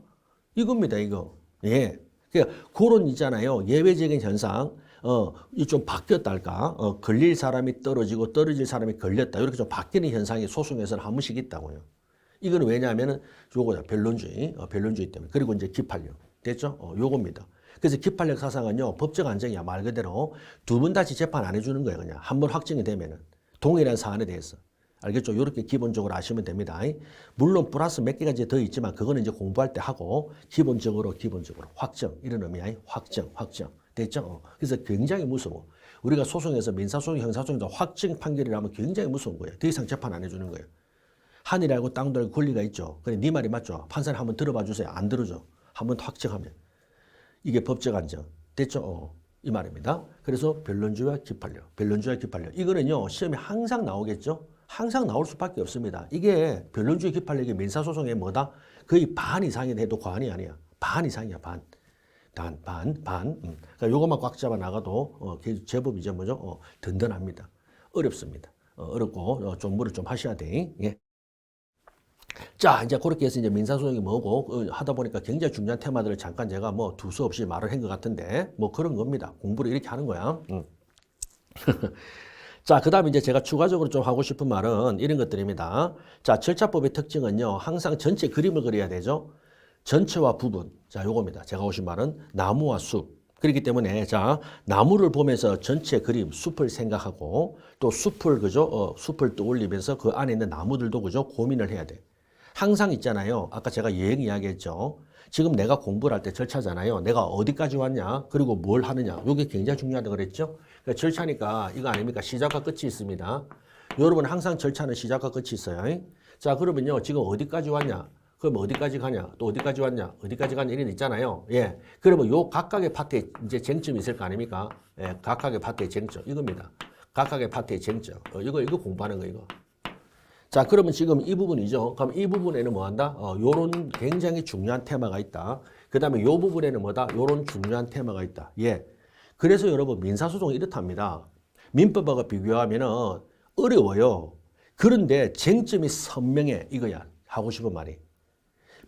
이겁니다 이거. 예. 그러니까 그런 있잖아요. 예외적인 현상. 이 좀 바뀌었달까? 걸릴 사람이 떨어지고 떨어질 사람이 걸렸다. 이렇게 좀 바뀌는 현상이 소송에서는 한 번씩 있다고요. 이거는 왜냐하면은 요거다. 변론주의 때문에. 그리고 이제 기판력. 됐죠? 요겁니다. 그래서 기판력 사상은요. 법적 안정이야. 말 그대로 두 번 다시 재판 안 해주는 거예요. 그냥 한 번 확정이 되면은. 동일한 사안에 대해서. 알겠죠? 이렇게 기본적으로 아시면 됩니다. 물론 플러스 몇 개가 더 있지만 그거는 이제 공부할 때 하고 기본적으로 확정. 이런 의미야. 확정. 됐죠? 그래서 굉장히 무서워. 우리가 소송에서 민사소송, 형사소송에서 확정 판결이라면 굉장히 무서운 거예요. 더 이상 재판 안 해주는 거예요. 하늘이 알고 땅도 알고 권리가 있죠. 그래, 네 말이 맞죠. 판사님 한번 들어봐 주세요. 안 들어줘. 한번 확정하면. 이게 법적 안정. 됐죠? 이 말입니다. 그래서 변론주의와 기판력. 이거는요, 시험에 항상 나오겠죠? 항상 나올 수밖에 없습니다. 이게 변론주의 기판력이 민사소송에 뭐다? 거의 반 이상이 돼도 과언이 아니야. 반 이상이야, 반. 그러니까 요것만 꽉 잡아 나가도 제법 이제 뭐죠? 든든합니다. 어렵습니다. 어렵고 공부를 좀 하셔야 돼. 예. 자, 이제 그렇게 해서 이제 민사소송이 뭐고 하다 보니까 굉장히 중요한 테마들을 잠깐 제가 뭐 두서 없이 말을 한 것 같은데 뭐 그런 겁니다. 공부를 이렇게 하는 거야. 자, 그 다음에 이제 제가 추가적으로 좀 하고 싶은 말은 이런 것들입니다. 자, 절차법의 특징은요, 항상 전체 그림을 그려야 되죠. 전체와 부분. 자, 요겁니다. 제가 오신 말은 나무와 숲. 그렇기 때문에, 자, 나무를 보면서 전체 그림, 숲을 생각하고 또 숲을, 그죠? 숲을 떠올리면서 그 안에 있는 나무들도, 그죠? 고민을 해야 돼. 항상 있잖아요. 아까 제가 여행 이야기했죠. 지금 내가 공부를 할 때 절차잖아요. 내가 어디까지 왔냐, 그리고 뭘 하느냐. 이게 굉장히 중요하다고 그랬죠. 그러니까 절차니까 이거 아닙니까? 시작과 끝이 있습니다. 여러분 항상 절차는 시작과 끝이 있어요. 자, 그러면요. 지금 어디까지 왔냐? 그럼 어디까지 가냐? 또 어디까지 왔냐? 어디까지 가냐? 이런 거 있잖아요. 예. 그러면 요 각각의 파트에 이제 쟁점이 있을 거 아닙니까? 예. 각각의 파트의 쟁점. 이겁니다. 각각의 파트의 쟁점. 이거 공부하는 거, 이거. 자, 그러면 지금 이 부분이죠. 그럼 이 부분에는 뭐 한다? 요런 굉장히 중요한 테마가 있다. 그 다음에 요 부분에는 뭐다? 요런 중요한 테마가 있다. 예. 그래서 여러분, 민사소송이 이렇답니다. 민법하고 비교하면은 어려워요. 그런데 쟁점이 선명해. 이거야. 하고 싶은 말이.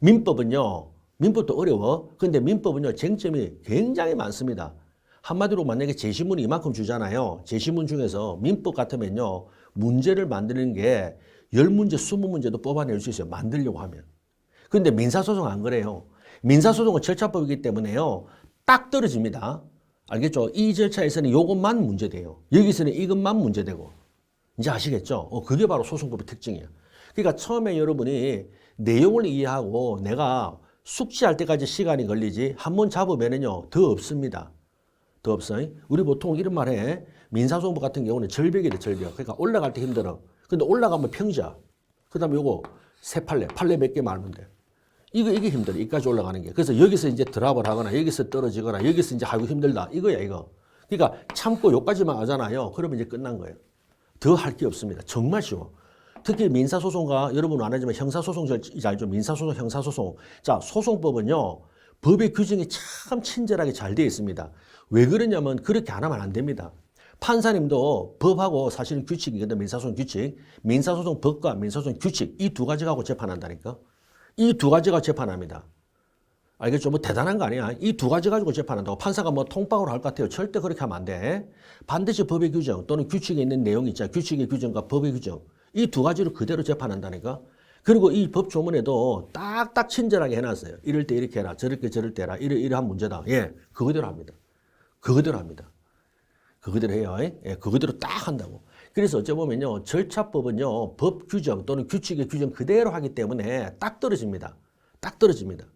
민법은요, 민법도 어려워. 근데 민법은요, 쟁점이 굉장히 많습니다. 한마디로 만약에 제시문이 이만큼 주잖아요. 제시문 중에서 민법 같으면요, 문제를 만드는 게 10문제, 20문제도 뽑아낼 수 있어요. 만들려고 하면. 근데 민사소송은 안 그래요. 민사소송은 절차법이기 때문에요, 딱 떨어집니다. 알겠죠? 이 절차에서는 이것만 문제돼요. 여기서는 이것만 문제되고. 이제 아시겠죠? 그게 바로 소송법의 특징이에요. 그러니까 처음에 여러분이 내용을 이해하고 내가 숙지할 때까지 시간이 걸리지 한 번 잡으면은요, 더 없습니다. 더 없어요. 우리 보통 이런 말 해. 민사소송법 같은 경우는 절벽이래, 절벽. 그러니까 올라갈 때 힘들어. 근데 올라가면 평지야. 그 다음에 요거 세 판례, 판례 몇 개 말면 돼. 이게 힘들어. 여기까지 올라가는 게. 그래서 여기서 이제 드랍을 하거나 여기서 떨어지거나 여기서 이제 하고 힘들다. 이거야, 이거. 그러니까 참고 요까지만 하잖아요. 그러면 이제 끝난 거예요. 더 할 게 없습니다. 정말 쉬워. 특히 민사소송과 여러분은 안 하지만 형사소송 이제 알죠? 민사소송, 형사소송. 자, 소송법은요. 법의 규정이 참 친절하게 잘 되어 있습니다. 왜 그러냐면 그렇게 안 하면 안 됩니다. 판사님도 법하고 사실은 규칙이거든. 민사소송 규칙. 민사소송 법과 민사소송 규칙. 이 두 가지 갖고 재판한다니까. 이 두 가지가 재판합니다. 알겠죠? 뭐 대단한 거 아니야. 이 두 가지 가지고 재판한다고. 판사가 뭐 통박으로 할 것 같아요. 절대 그렇게 하면 안 돼. 반드시 법의 규정 또는 규칙에 있는 내용이 있잖아. 규칙의 규정과 법의 규정. 이 두 가지를 그대로 재판한다니까. 그리고 이 법 조문에도 딱딱 친절하게 해놨어요. 이럴 때 이렇게 해라. 저럴 때 저럴 때 해라. 이러한 문제다. 예, 그거대로 합니다. 그거대로 합니다. 그거대로 해요. 예, 그거대로 딱 한다고. 그래서 어째 보면요. 절차법은요. 법 규정 또는 규칙의 규정 그대로 하기 때문에 딱 떨어집니다. 딱 떨어집니다.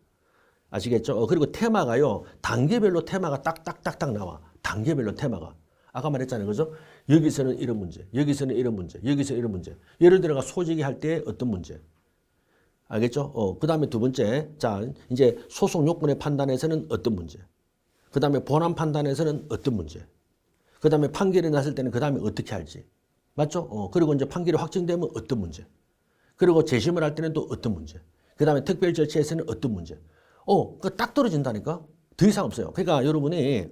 아시겠죠? 그리고 테마가요. 단계별로 테마가 딱딱딱딱 나와. 단계별로 테마가. 아까 말했잖아요. 그죠? 여기서는 이런 문제, 여기서는 이런 문제, 여기서 이런 문제. 예를 들어가 소지기 할 때 어떤 문제. 알겠죠? 그 다음에 두 번째. 자, 이제 소송 요건의 판단에서는 어떤 문제. 그 다음에 본안 판단에서는 어떤 문제. 그 다음에 판결이 났을 때는 그 다음에 어떻게 할지. 맞죠? 그리고 이제 판결이 확정되면 어떤 문제. 그리고 재심을 할 때는 또 어떤 문제. 그 다음에 특별 절차에서는 어떤 문제. 그거 딱 떨어진다니까? 더 이상 없어요. 그러니까 여러분이,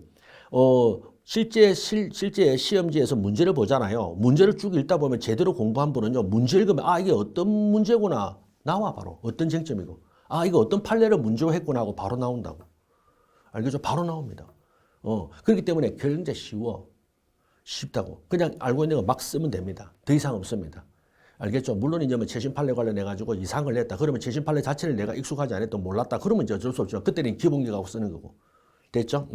실제 시험지에서 문제를 보잖아요. 문제를 쭉 읽다 보면 제대로 공부한 분은요, 문제 읽으면, 이게 어떤 문제구나. 나와, 바로. 어떤 쟁점이고. 이거 어떤 판례를 문제로 했구나 하고 바로 나온다고. 알겠죠? 바로 나옵니다. 그렇기 때문에 굉장히 쉬워. 쉽다고. 그냥 알고 있는 거 막 쓰면 됩니다. 더 이상 없습니다. 알겠죠? 물론 이제 뭐 최신 판례 관련해가지고 이상을 냈다. 그러면 최신 판례 자체를 내가 익숙하지 않았던 몰랐다. 그러면 이제 어쩔 수 없죠. 그때는 기본기하고 쓰는 거고. 됐죠?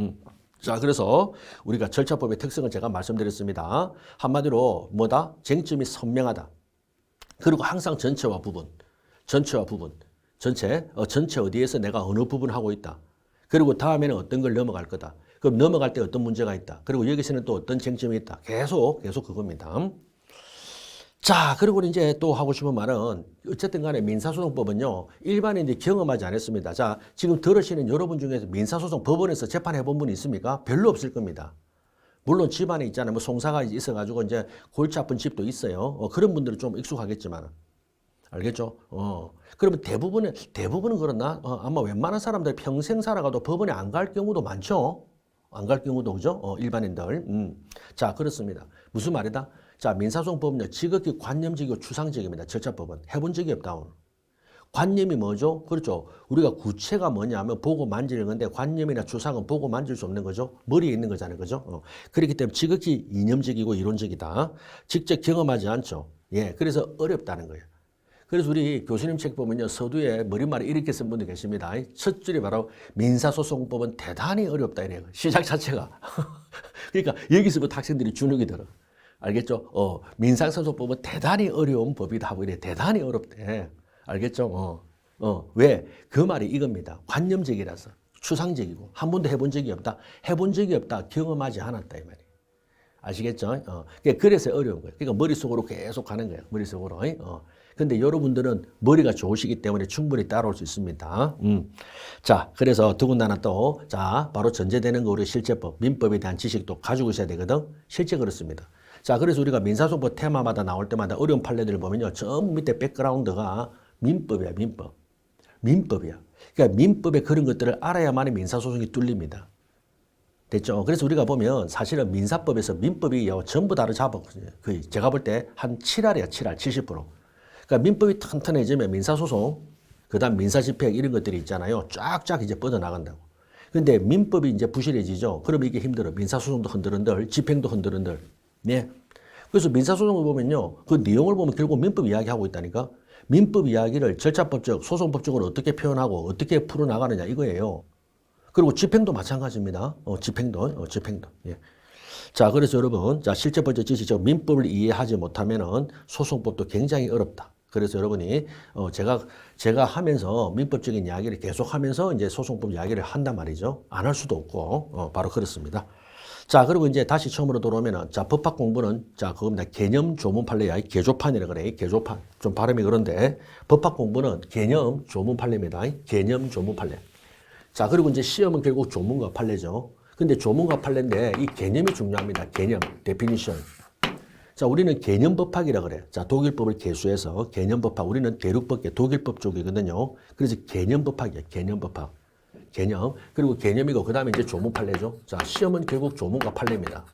자, 그래서 우리가 절차법의 특성을 제가 말씀드렸습니다. 한마디로 뭐다? 쟁점이 선명하다. 그리고 항상 전체와 부분. 전체 어디에서 내가 어느 부분 하고 있다. 그리고 다음에는 어떤 걸 넘어갈 거다. 그럼 넘어갈 때 어떤 문제가 있다. 그리고 여기서는 또 어떤 쟁점이 있다. 계속 그겁니다. 자, 그리고 이제 또 하고 싶은 말은 어쨌든 간에 민사소송법은요, 일반인들이 경험하지 않았습니다. 자, 지금 들으시는 여러분 중에서 민사소송 법원에서 재판해 본 분이 있습니까? 별로 없을 겁니다. 물론 집안에 있잖아요. 뭐 송사가 있어가지고 이제 골치 아픈 집도 있어요. 그런 분들은 좀 익숙하겠지만. 알겠죠? 그러면 대부분은 그렇나? 아마 웬만한 사람들 평생 살아가도 법원에 안 갈 경우도 많죠? 안 갈 경우도, 그죠? 일반인들. 자, 그렇습니다. 무슨 말이다? 자, 민사소송법은요, 지극히 관념적이고 추상적입니다. 절차법은. 해본 적이 없다. 오늘. 관념이 뭐죠? 그렇죠. 우리가 구체가 뭐냐면 보고 만지는 건데 관념이나 추상은 보고 만질 수 없는 거죠. 머리에 있는 거잖아요. 그죠? 그렇기 때문에 지극히 이념적이고 이론적이다. 직접 경험하지 않죠. 예, 그래서 어렵다는 거예요. 그래서 우리 교수님 책 보면요, 서두에 머릿말에 이렇게 쓴 분도 계십니다. 첫 줄이 바로 민사소송법은 대단히 어렵다 이래요. 시작 자체가. 그러니까 여기서부터 학생들이 주눅이 들어. 알겠죠? 민사소송법은 대단히 어려운 법이다 하고 이래. 대단히 어렵대. 알겠죠? 왜? 그 말이 이겁니다. 관념적이라서. 추상적이고. 한 번도 해본 적이 없다. 해본 적이 없다. 경험하지 않았다. 이 말이에요. 아시겠죠? 그래서 어려운 거예요. 그러니까 머릿속으로 계속 가는 거예요. 머릿속으로. 근데 여러분들은 머리가 좋으시기 때문에 충분히 따라올 수 있습니다. 자, 그래서 더군다나 또, 자, 바로 전제되는 거 우리 실제법, 민법에 대한 지식도 가지고 있어야 되거든. 실제 그렇습니다. 자, 그래서 우리가 민사소법 테마마다 나올 때마다 어려운 판례들을 보면요. 전부 밑에 백그라운드가 민법이야, 민법. 민법이야. 그러니까 민법의 그런 것들을 알아야만이 민사소송이 뚫립니다. 됐죠? 그래서 우리가 보면 사실은 민사법에서 민법이 전부 다를 잡았거든요. 거의 제가 볼 때 한 7할이야, 7할, 70%. 그러니까 민법이 튼튼해지면 민사소송, 그 다음 민사집행 이런 것들이 있잖아요. 쫙쫙 이제 뻗어나간다고. 근데 민법이 이제 부실해지죠. 그러면 이게 힘들어. 민사소송도 흔들흔들, 집행도 흔들흔들. 네. 그래서 민사소송을 보면요. 그 내용을 보면 결국 민법 이야기하고 있다니까. 민법 이야기를 절차법적, 소송법적으로 어떻게 표현하고 어떻게 풀어나가느냐 이거예요. 그리고 집행도 마찬가지입니다. 집행도. 예. 자, 그래서 여러분, 자, 실제법적 지식적 민법을 이해하지 못하면은 소송법도 굉장히 어렵다. 그래서 여러분이, 제가 하면서 민법적인 이야기를 계속 하면서 이제 소송법 이야기를 한단 말이죠. 안 할 수도 없고, 바로 그렇습니다. 자, 그리고 이제 다시 처음으로 돌아오면은, 자, 법학 공부는, 자, 그겁니다. 개념 조문 판례야. 개조판이라 그래. 개조판. 좀 발음이 그런데, 법학 공부는 개념 조문 판례입니다. 개념 조문 판례. 자, 그리고 이제 시험은 결국 조문과 판례죠. 근데 조문과 판례인데 이 개념이 중요합니다. 개념, 데피니션. 자, 우리는 개념법학이라 그래. 자, 독일법을 개수해서 개념법학. 우리는 대륙법계 독일법 쪽이거든요. 그래서 개념법학이야. 개념법학. 개념. 그리고 개념이고 그 다음에 이제 조문 판례죠. 자, 시험은 결국 조문과 판례입니다.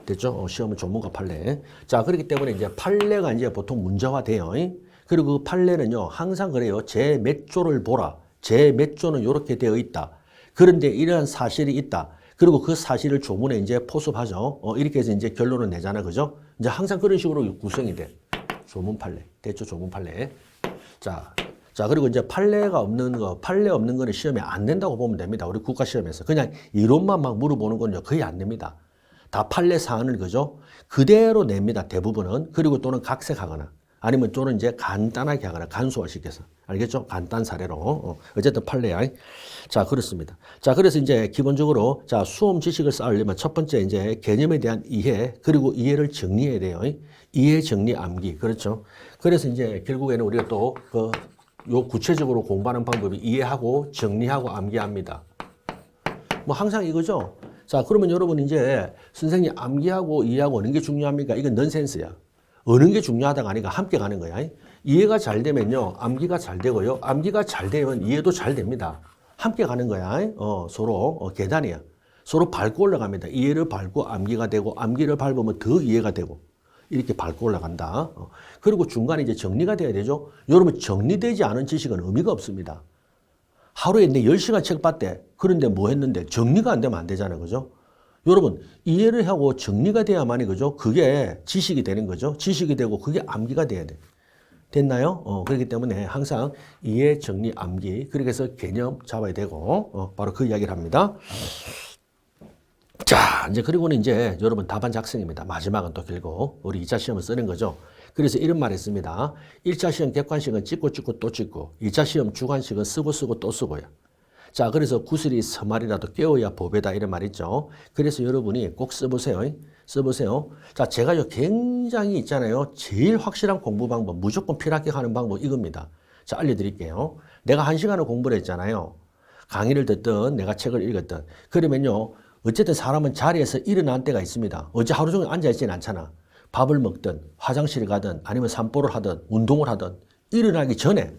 됐죠? 시험은 조문과 판례. 자, 그렇기 때문에 이제 판례가 이제 보통 문제화돼요. 그리고 그 판례는요, 항상 그래요. 제 몇 조를 보라. 제 몇 조는 이렇게 되어 있다. 그런데 이러한 사실이 있다. 그리고 그 사실을 조문에 이제 포섭하죠. 이렇게 해서 이제 결론을 내잖아. 그죠? 이제 항상 그런 식으로 구성이 돼. 조문 판례. 됐죠? 조문 판례. 자, 그리고 이제 판례 없는 거는 시험에 안 된다고 보면 됩니다. 우리 국가시험에서. 그냥 이론만 막 물어보는 건요, 거의 안 됩니다. 다 판례 사안을, 그죠? 그대로 냅니다. 대부분은. 그리고 또는 각색하거나. 아니면 또는 이제 간단하게 하거나 간소화시켜서. 알겠죠? 간단 사례로. 어쨌든 판례야. 자, 그렇습니다. 자, 그래서 이제 기본적으로, 자, 수험 지식을 쌓으려면 첫 번째 이제 개념에 대한 이해, 그리고 이해를 정리해야 돼요. 이해, 정리, 암기. 그렇죠? 그래서 이제 결국에는 우리가 또 요 구체적으로 공부하는 방법이 이해하고 정리하고 암기합니다. 뭐 항상 이거죠? 자, 그러면 여러분 이제 선생님 암기하고 이해하고 어느 게 중요합니까? 이건 넌센스야. 어느 게 중요하다가 아니라 함께 가는 거야. 이해가 잘 되면요, 암기가 잘 되고요. 암기가 잘 되면 이해도 잘 됩니다. 함께 가는 거야. 서로 계단이야. 서로 밟고 올라갑니다. 이해를 밟고 암기가 되고, 암기를 밟으면 더 이해가 되고, 이렇게 밟고 올라간다. 그리고 중간에 이제 정리가 돼야 되죠. 여러분, 정리되지 않은 지식은 의미가 없습니다. 하루에 내 10시간 책 봤대. 그런데 뭐 했는데 정리가 안 되면 안 되잖아요. 그죠? 여러분, 이해를 하고 정리가 돼야만이, 그죠? 그게 지식이 되는 거죠. 지식이 되고 그게 암기가 돼야 돼. 됐나요? 그렇기 때문에 항상 이해, 정리, 암기. 그렇게 해서 개념 잡아야 되고, 바로 그 이야기를 합니다. 자, 이제 그리고는 이제 여러분 답안 작성입니다. 마지막은 또 길고, 우리 2차 시험을 쓰는 거죠. 그래서 이런 말 했습니다. 1차 시험 객관식은 찍고 또 찍고, 2차 시험 주관식은 쓰고 또 쓰고요. 자, 그래서 구슬이 서말이라도 깨워야 보배다 이런 말 있죠. 그래서 여러분이 꼭 써보세요. 자, 제가요 굉장히 있잖아요. 제일 확실한 공부 방법, 무조건 필요하게 하는 방법 이겁니다. 자, 알려드릴게요. 내가 1시간을 공부를 했잖아요. 강의를 듣든 내가 책을 읽었든. 그러면요, 어쨌든 사람은 자리에서 일어난 때가 있습니다. 어제 하루 종일 앉아있지는 않잖아. 밥을 먹든 화장실을 가든 아니면 산보를 하든 운동을 하든 일어나기 전에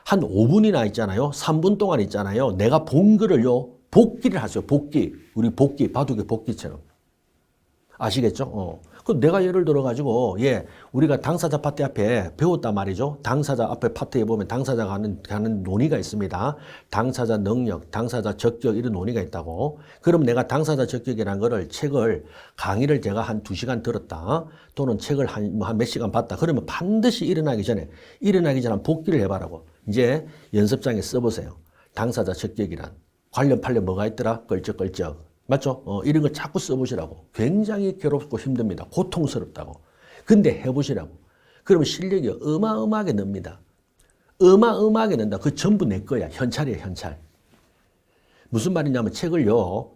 한 5분이나 있잖아요. 3분 동안 있잖아요. 내가 본 거를요, 복기를 하세요. 복기. 우리 복기, 바둑의 복기처럼. 아시겠죠? 그럼 내가 예를 들어가지고, 우리가 당사자 파트 앞에 배웠단 말이죠. 당사자 앞에 파트에 보면 당사자가 하는 논의가 있습니다. 당사자 능력, 당사자 적격, 이런 논의가 있다고. 그럼 내가 당사자 적격이라는 거를 강의를 제가 한 2시간 들었다. 또는 책을 한 몇 시간 봤다. 그러면 반드시 일어나기 전에 복기를 해봐라고. 이제 연습장에 써보세요. 당사자 적격이란. 관련 판례 뭐가 있더라? 걸쩍걸쩍. 맞죠? 이런 걸 자꾸 써보시라고. 굉장히 괴롭고 힘듭니다. 고통스럽다고. 근데 해보시라고. 그러면 실력이 어마어마하게 늡니다. 어마어마하게 는다. 그 전부 내 거야. 현찰이에요, 현찰. 무슨 말이냐면 책을요,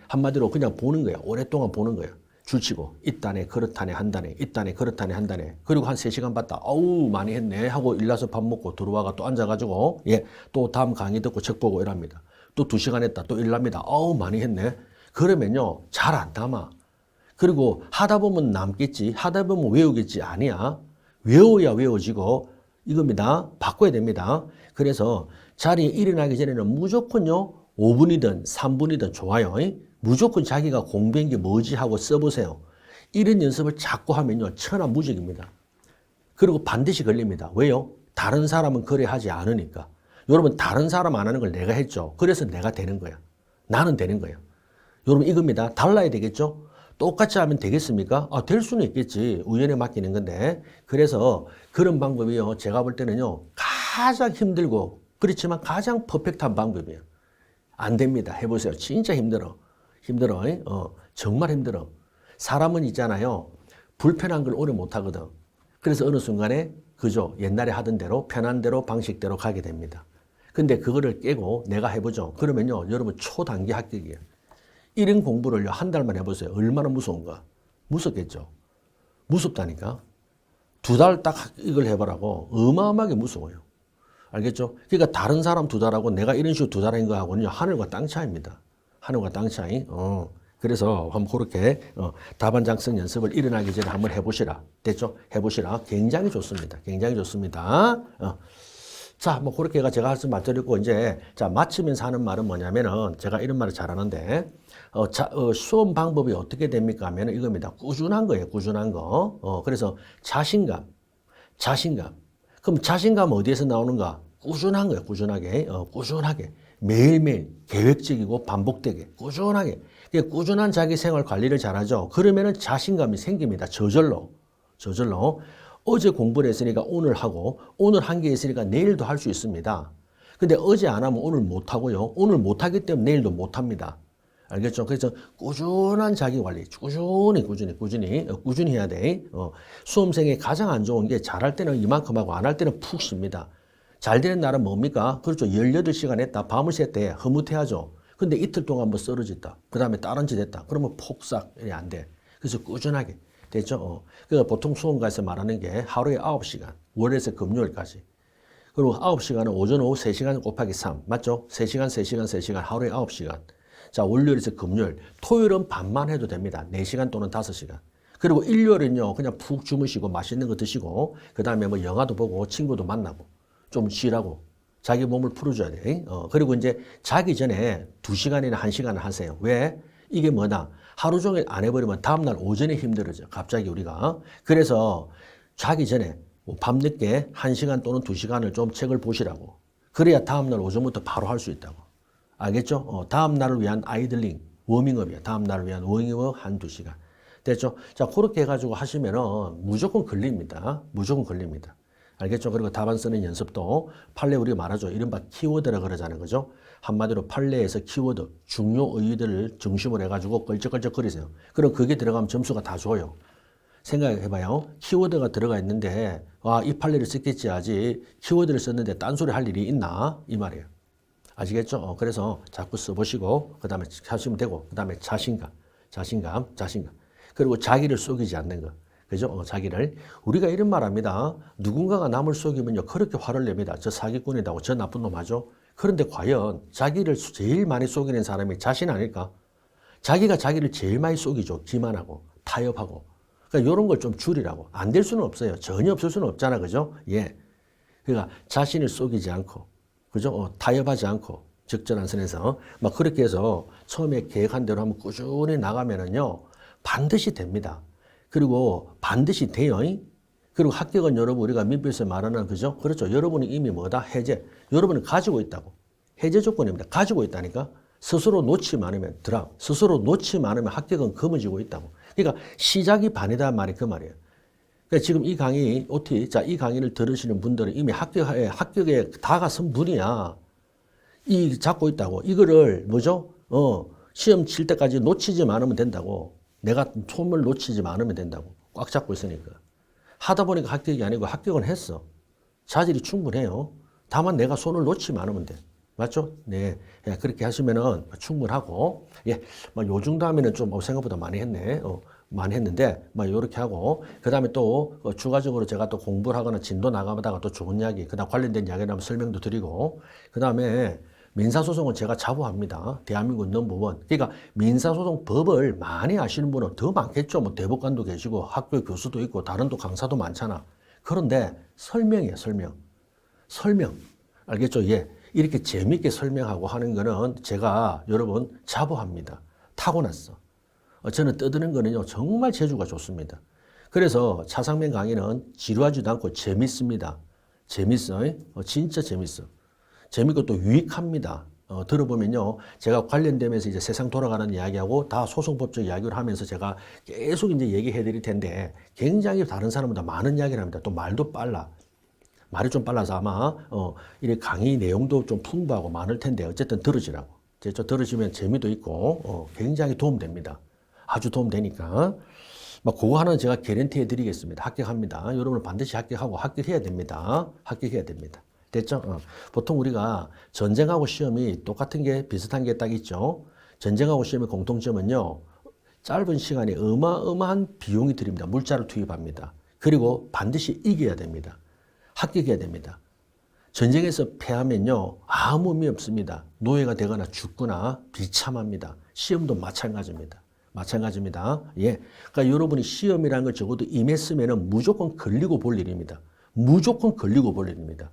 한마디로 그냥 보는 거야. 오랫동안 보는 거야. 줄치고, 이딴에, 그렇다네, 한다네, 이딴에, 그렇다네, 한다네. 그리고 한 3시간 봤다. 어우, 많이 했네. 하고 일나서 밥 먹고 들어와가 또 앉아가지고, 또 다음 강의 듣고 책 보고 이랍니다. 또 2시간 했다. 또 일납니다. 어우, 많이 했네. 그러면요, 잘 안 남아. 그리고 하다 보면 남겠지, 하다 보면 외우겠지, 아니야. 외워야 외워지고, 이겁니다. 바꿔야 됩니다. 그래서 자리에 일어나기 전에는 무조건요, 5분이든 3분이든 좋아요. 무조건 자기가 공부한 게 뭐지 하고 써보세요. 이런 연습을 자꾸 하면요, 천하무적입니다. 그리고 반드시 걸립니다. 왜요? 다른 사람은 그래 하지 않으니까. 여러분, 다른 사람 안 하는 걸 내가 했죠. 그래서 내가 되는 거야. 나는 되는 거예요. 여러분, 이겁니다. 달라야 되겠죠? 똑같이 하면 되겠습니까? 될 수는 있겠지. 우연에 맡기는 건데. 그래서 그런 방법이요. 제가 볼 때는요. 가장 힘들고 그렇지만 가장 퍼펙트한 방법이에요. 안 됩니다. 해보세요. 진짜 힘들어. 힘들어. 정말 힘들어. 사람은 있잖아요. 불편한 걸 오래 못 하거든. 그래서 어느 순간에 그죠. 옛날에 하던 대로 편한 대로 방식대로 가게 됩니다. 근데 그거를 깨고 내가 해보죠. 그러면요. 여러분 초단기 합격이에요. 이런 공부를 한 달만 해보세요. 얼마나 무서운가. 무섭겠죠. 무섭다니까. 2달 딱 이걸 해보라고. 어마어마하게 무서워요. 알겠죠? 그러니까 다른 사람 2달하고 내가 이런 식으로 2달 한 거하고는요. 하늘과 땅 차이입니다. 하늘과 땅 차이. 그래서 한번 그렇게 답안 작성 연습을 일어나기 전에 한번 해보시라. 됐죠? 해보시라. 굉장히 좋습니다. 굉장히 좋습니다. 자, 뭐 그렇게 제가 할 수 맞드렸고 이제 자 마치면서 하는 말은 뭐냐면은 제가 이런 말을 잘하는데 수험 방법이 어떻게 됩니까 하면은 이겁니다. 꾸준한 거예요. 꾸준한 거. 그래서 자신감. 그럼 자신감 어디에서 나오는가? 꾸준한 거예요. 꾸준하게. 꾸준하게. 매일매일 계획적이고 반복되게 꾸준하게. 꾸준한 자기 생활 관리를 잘하죠. 그러면은 자신감이 생깁니다. 저절로. 어제 공부를 했으니까 오늘 하고 오늘 한 게 있으니까 내일도 할 수 있습니다. 근데 어제 안 하면 오늘 못 하고요. 오늘 못 하기 때문에 내일도 못 합니다. 알겠죠? 그래서 꾸준한 자기 관리, 꾸준히 해야 돼. 수험생이 가장 안 좋은 게 잘할 때는 이만큼 하고 안 할 때는 푹 쉽니다. 잘 되는 날은 뭡니까? 그렇죠. 18시간 했다. 밤을 샜대. 허무해야죠. 근데 이틀 동안 뭐 쓰러졌다. 그 다음에 다른 짓 했다. 그러면 폭삭. 이래 안 돼. 그래서 꾸준하게. 됐죠? 그러니까 보통 수험가에서 말하는 게 하루에 9시간. 월요일에서 금요일까지. 그리고 9시간은 오전 오후 3시간 곱하기 3. 맞죠? 3시간 하루에 9시간. 자, 월요일에서 금요일. 토요일은 반만 해도 됩니다. 4시간 또는 5시간. 그리고 일요일은요, 그냥 푹 주무시고 맛있는 거 드시고, 그 다음에 뭐 영화도 보고 친구도 만나고, 좀 쉬라고. 자기 몸을 풀어줘야 돼. 그리고 이제 자기 전에 2시간이나 1시간을 하세요. 왜? 이게 뭐냐? 하루 종일 안 해버리면 다음날 오전에 힘들어져. 갑자기 우리가. 그래서 자기 전에 밤늦게 1시간 또는 2시간을 좀 책을 보시라고. 그래야 다음날 오전부터 바로 할 수 있다고. 알겠죠? 다음날을 위한 아이들링, 워밍업이야. 다음날을 위한 워밍업 1~2시간. 됐죠? 자, 그렇게 해가지고 하시면은 무조건 걸립니다. 무조건 걸립니다. 알겠죠? 그리고 답안 쓰는 연습도 판례 우리가 말하죠. 이른바 키워드라 그러자는 거죠. 한마디로 판례에서 키워드, 중요 의의들을 중심으로 해가지고 걸쩍걸쩍거리세요. 그럼 그게 들어가면 점수가 다 줘요. 생각해봐요. 키워드가 들어가 있는데 이 판례를 썼겠지 하지 키워드를 썼는데 딴소리 할 일이 있나? 이 말이에요. 아시겠죠? 그래서 자꾸 써보시고 그 다음에 하시면 되고 그 다음에 자신감. 그리고 자기를 속이지 않는 거. 그죠? 자기를. 우리가 이런 말 합니다. 누군가가 남을 속이면요. 그렇게 화를 냅니다. 저 사기꾼이다고, 저 나쁜 놈 하죠? 그런데 과연 자기를 제일 많이 속이는 사람이 자신 아닐까? 자기가 자기를 제일 많이 속이죠. 기만하고, 타협하고. 그러니까 이런 걸 좀 줄이라고. 안 될 수는 없어요. 전혀 없을 수는 없잖아. 그죠? 예. 그러니까 자신을 속이지 않고, 그죠? 타협하지 않고, 적절한 선에서. 막 그렇게 해서 처음에 계획한 대로 한번 꾸준히 나가면은요. 반드시 됩니다. 그리고 반드시 돼요. 그리고 합격은 여러분 우리가 민법에서 말하는 그죠? 그렇죠. 여러분이 이미 뭐다? 해제. 여러분은 가지고 있다고. 해제 조건입니다. 가지고 있다니까. 스스로 놓치면 않으면 드랍. 스스로 놓치면 않으면 합격은 거머쥐고 있다고. 그러니까 시작이 반이다 말이 그 말이에요. 그러니까 지금 이 강의 OT 이 강의를 들으시는 분들은 이미 합격에 다가선 분이야. 이 잡고 있다고. 이거를 뭐죠? 시험 칠 때까지 놓치지 않으면 된다고. 내가 손을 놓치지 않으면 된다고. 꽉 잡고 있으니까. 하다 보니까 합격이 아니고 합격은 했어. 자질이 충분해요. 다만 내가 손을 놓치지 않으면 돼. 맞죠? 네. 예, 그렇게 하시면은 충분하고, 예, 요 정도 하면은 좀 생각보다 많이 했네. 많이 했는데, 요렇게 하고, 그 다음에 또, 추가적으로 제가 또 공부를 하거나 진도 나가다가 또 좋은 이야기, 그 다음 관련된 이야기를 한번 설명도 드리고, 그 다음에 민사소송은 제가 자부합니다. 대한민국 넘버원. 그러니까 민사소송법을 많이 아시는 분은 더 많겠죠. 뭐 대법관도 계시고 학교 교수도 있고 다른 또 강사도 많잖아. 그런데 설명이에요, 설명. 설명. 알겠죠? 예. 이렇게 재밌게 설명하고 하는 거는 제가 여러분 자부합니다. 타고났어. 저는 떠드는 거는요, 정말 재주가 좋습니다. 그래서 차상면 강의는 지루하지도 않고 재밌습니다. 재밌어. 진짜 재밌어. 재밌고 또 유익합니다. 들어보면요, 제가 관련되면서 이제 세상 돌아가는 이야기하고 다 소송법적 이야기를 하면서 제가 계속 이제 얘기해 드릴 텐데 굉장히 다른 사람보다 많은 이야기를 합니다. 또 말도 빨라. 말이 좀 빨라서 아마, 이 강의 내용도 좀 풍부하고 많을 텐데 어쨌든 들으시라고. 들으시면 재미도 있고, 굉장히 도움됩니다. 아주 도움되니까. 막 그거 하나는 제가 개런티 해드리겠습니다. 합격합니다. 여러분은 반드시 합격하고 합격해야 됩니다. 합격해야 됩니다. 됐죠? 보통 우리가 전쟁하고 시험이 똑같은 게 비슷한 게 딱 있죠. 전쟁하고 시험의 공통점은요. 짧은 시간에 어마어마한 비용이 들입니다. 물자를 투입합니다. 그리고 반드시 이겨야 됩니다. 합격해야 됩니다. 전쟁에서 패하면요. 아무 의미 없습니다. 노예가 되거나 죽거나 비참합니다. 시험도 마찬가지입니다. 마찬가지입니다. 예. 그러니까 여러분이 시험이라는 걸 적어도 임했으면은 무조건 걸리고 볼 일입니다. 무조건 걸리고 볼 일입니다.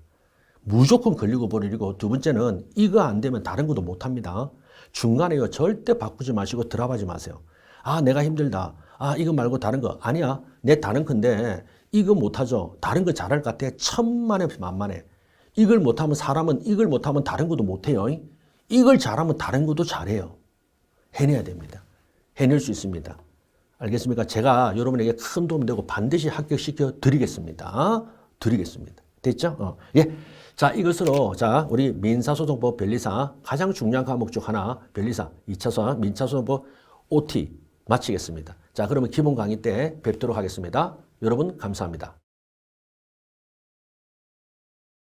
무조건 걸리고 볼 일이고, 두 번째는 이거 안 되면 다른 것도 못 합니다. 중간에요. 절대 바꾸지 마시고 드랍하지 마세요. 아, 내가 힘들다. 아, 이거 말고 다른 거. 아니야. 내 다른 건데 이거 못하죠. 다른 거 잘할 것 같아. 천만에 만만해. 이걸 못하면 사람은 이걸 못하면 다른 것도 못해요. 이걸 잘하면 다른 것도 잘해요. 해내야 됩니다. 해낼 수 있습니다. 알겠습니까? 제가 여러분에게 큰 도움 되고 반드시 합격시켜 드리겠습니다. 드리겠습니다. 됐죠? 예. 자, 이것으로, 자, 우리 민사소송법 변리사 가장 중요한 과목 중 하나, 변리사 2차선 민사소송법 OT 마치겠습니다. 자, 그러면 기본 강의 때 뵙도록 하겠습니다. 여러분, 감사합니다.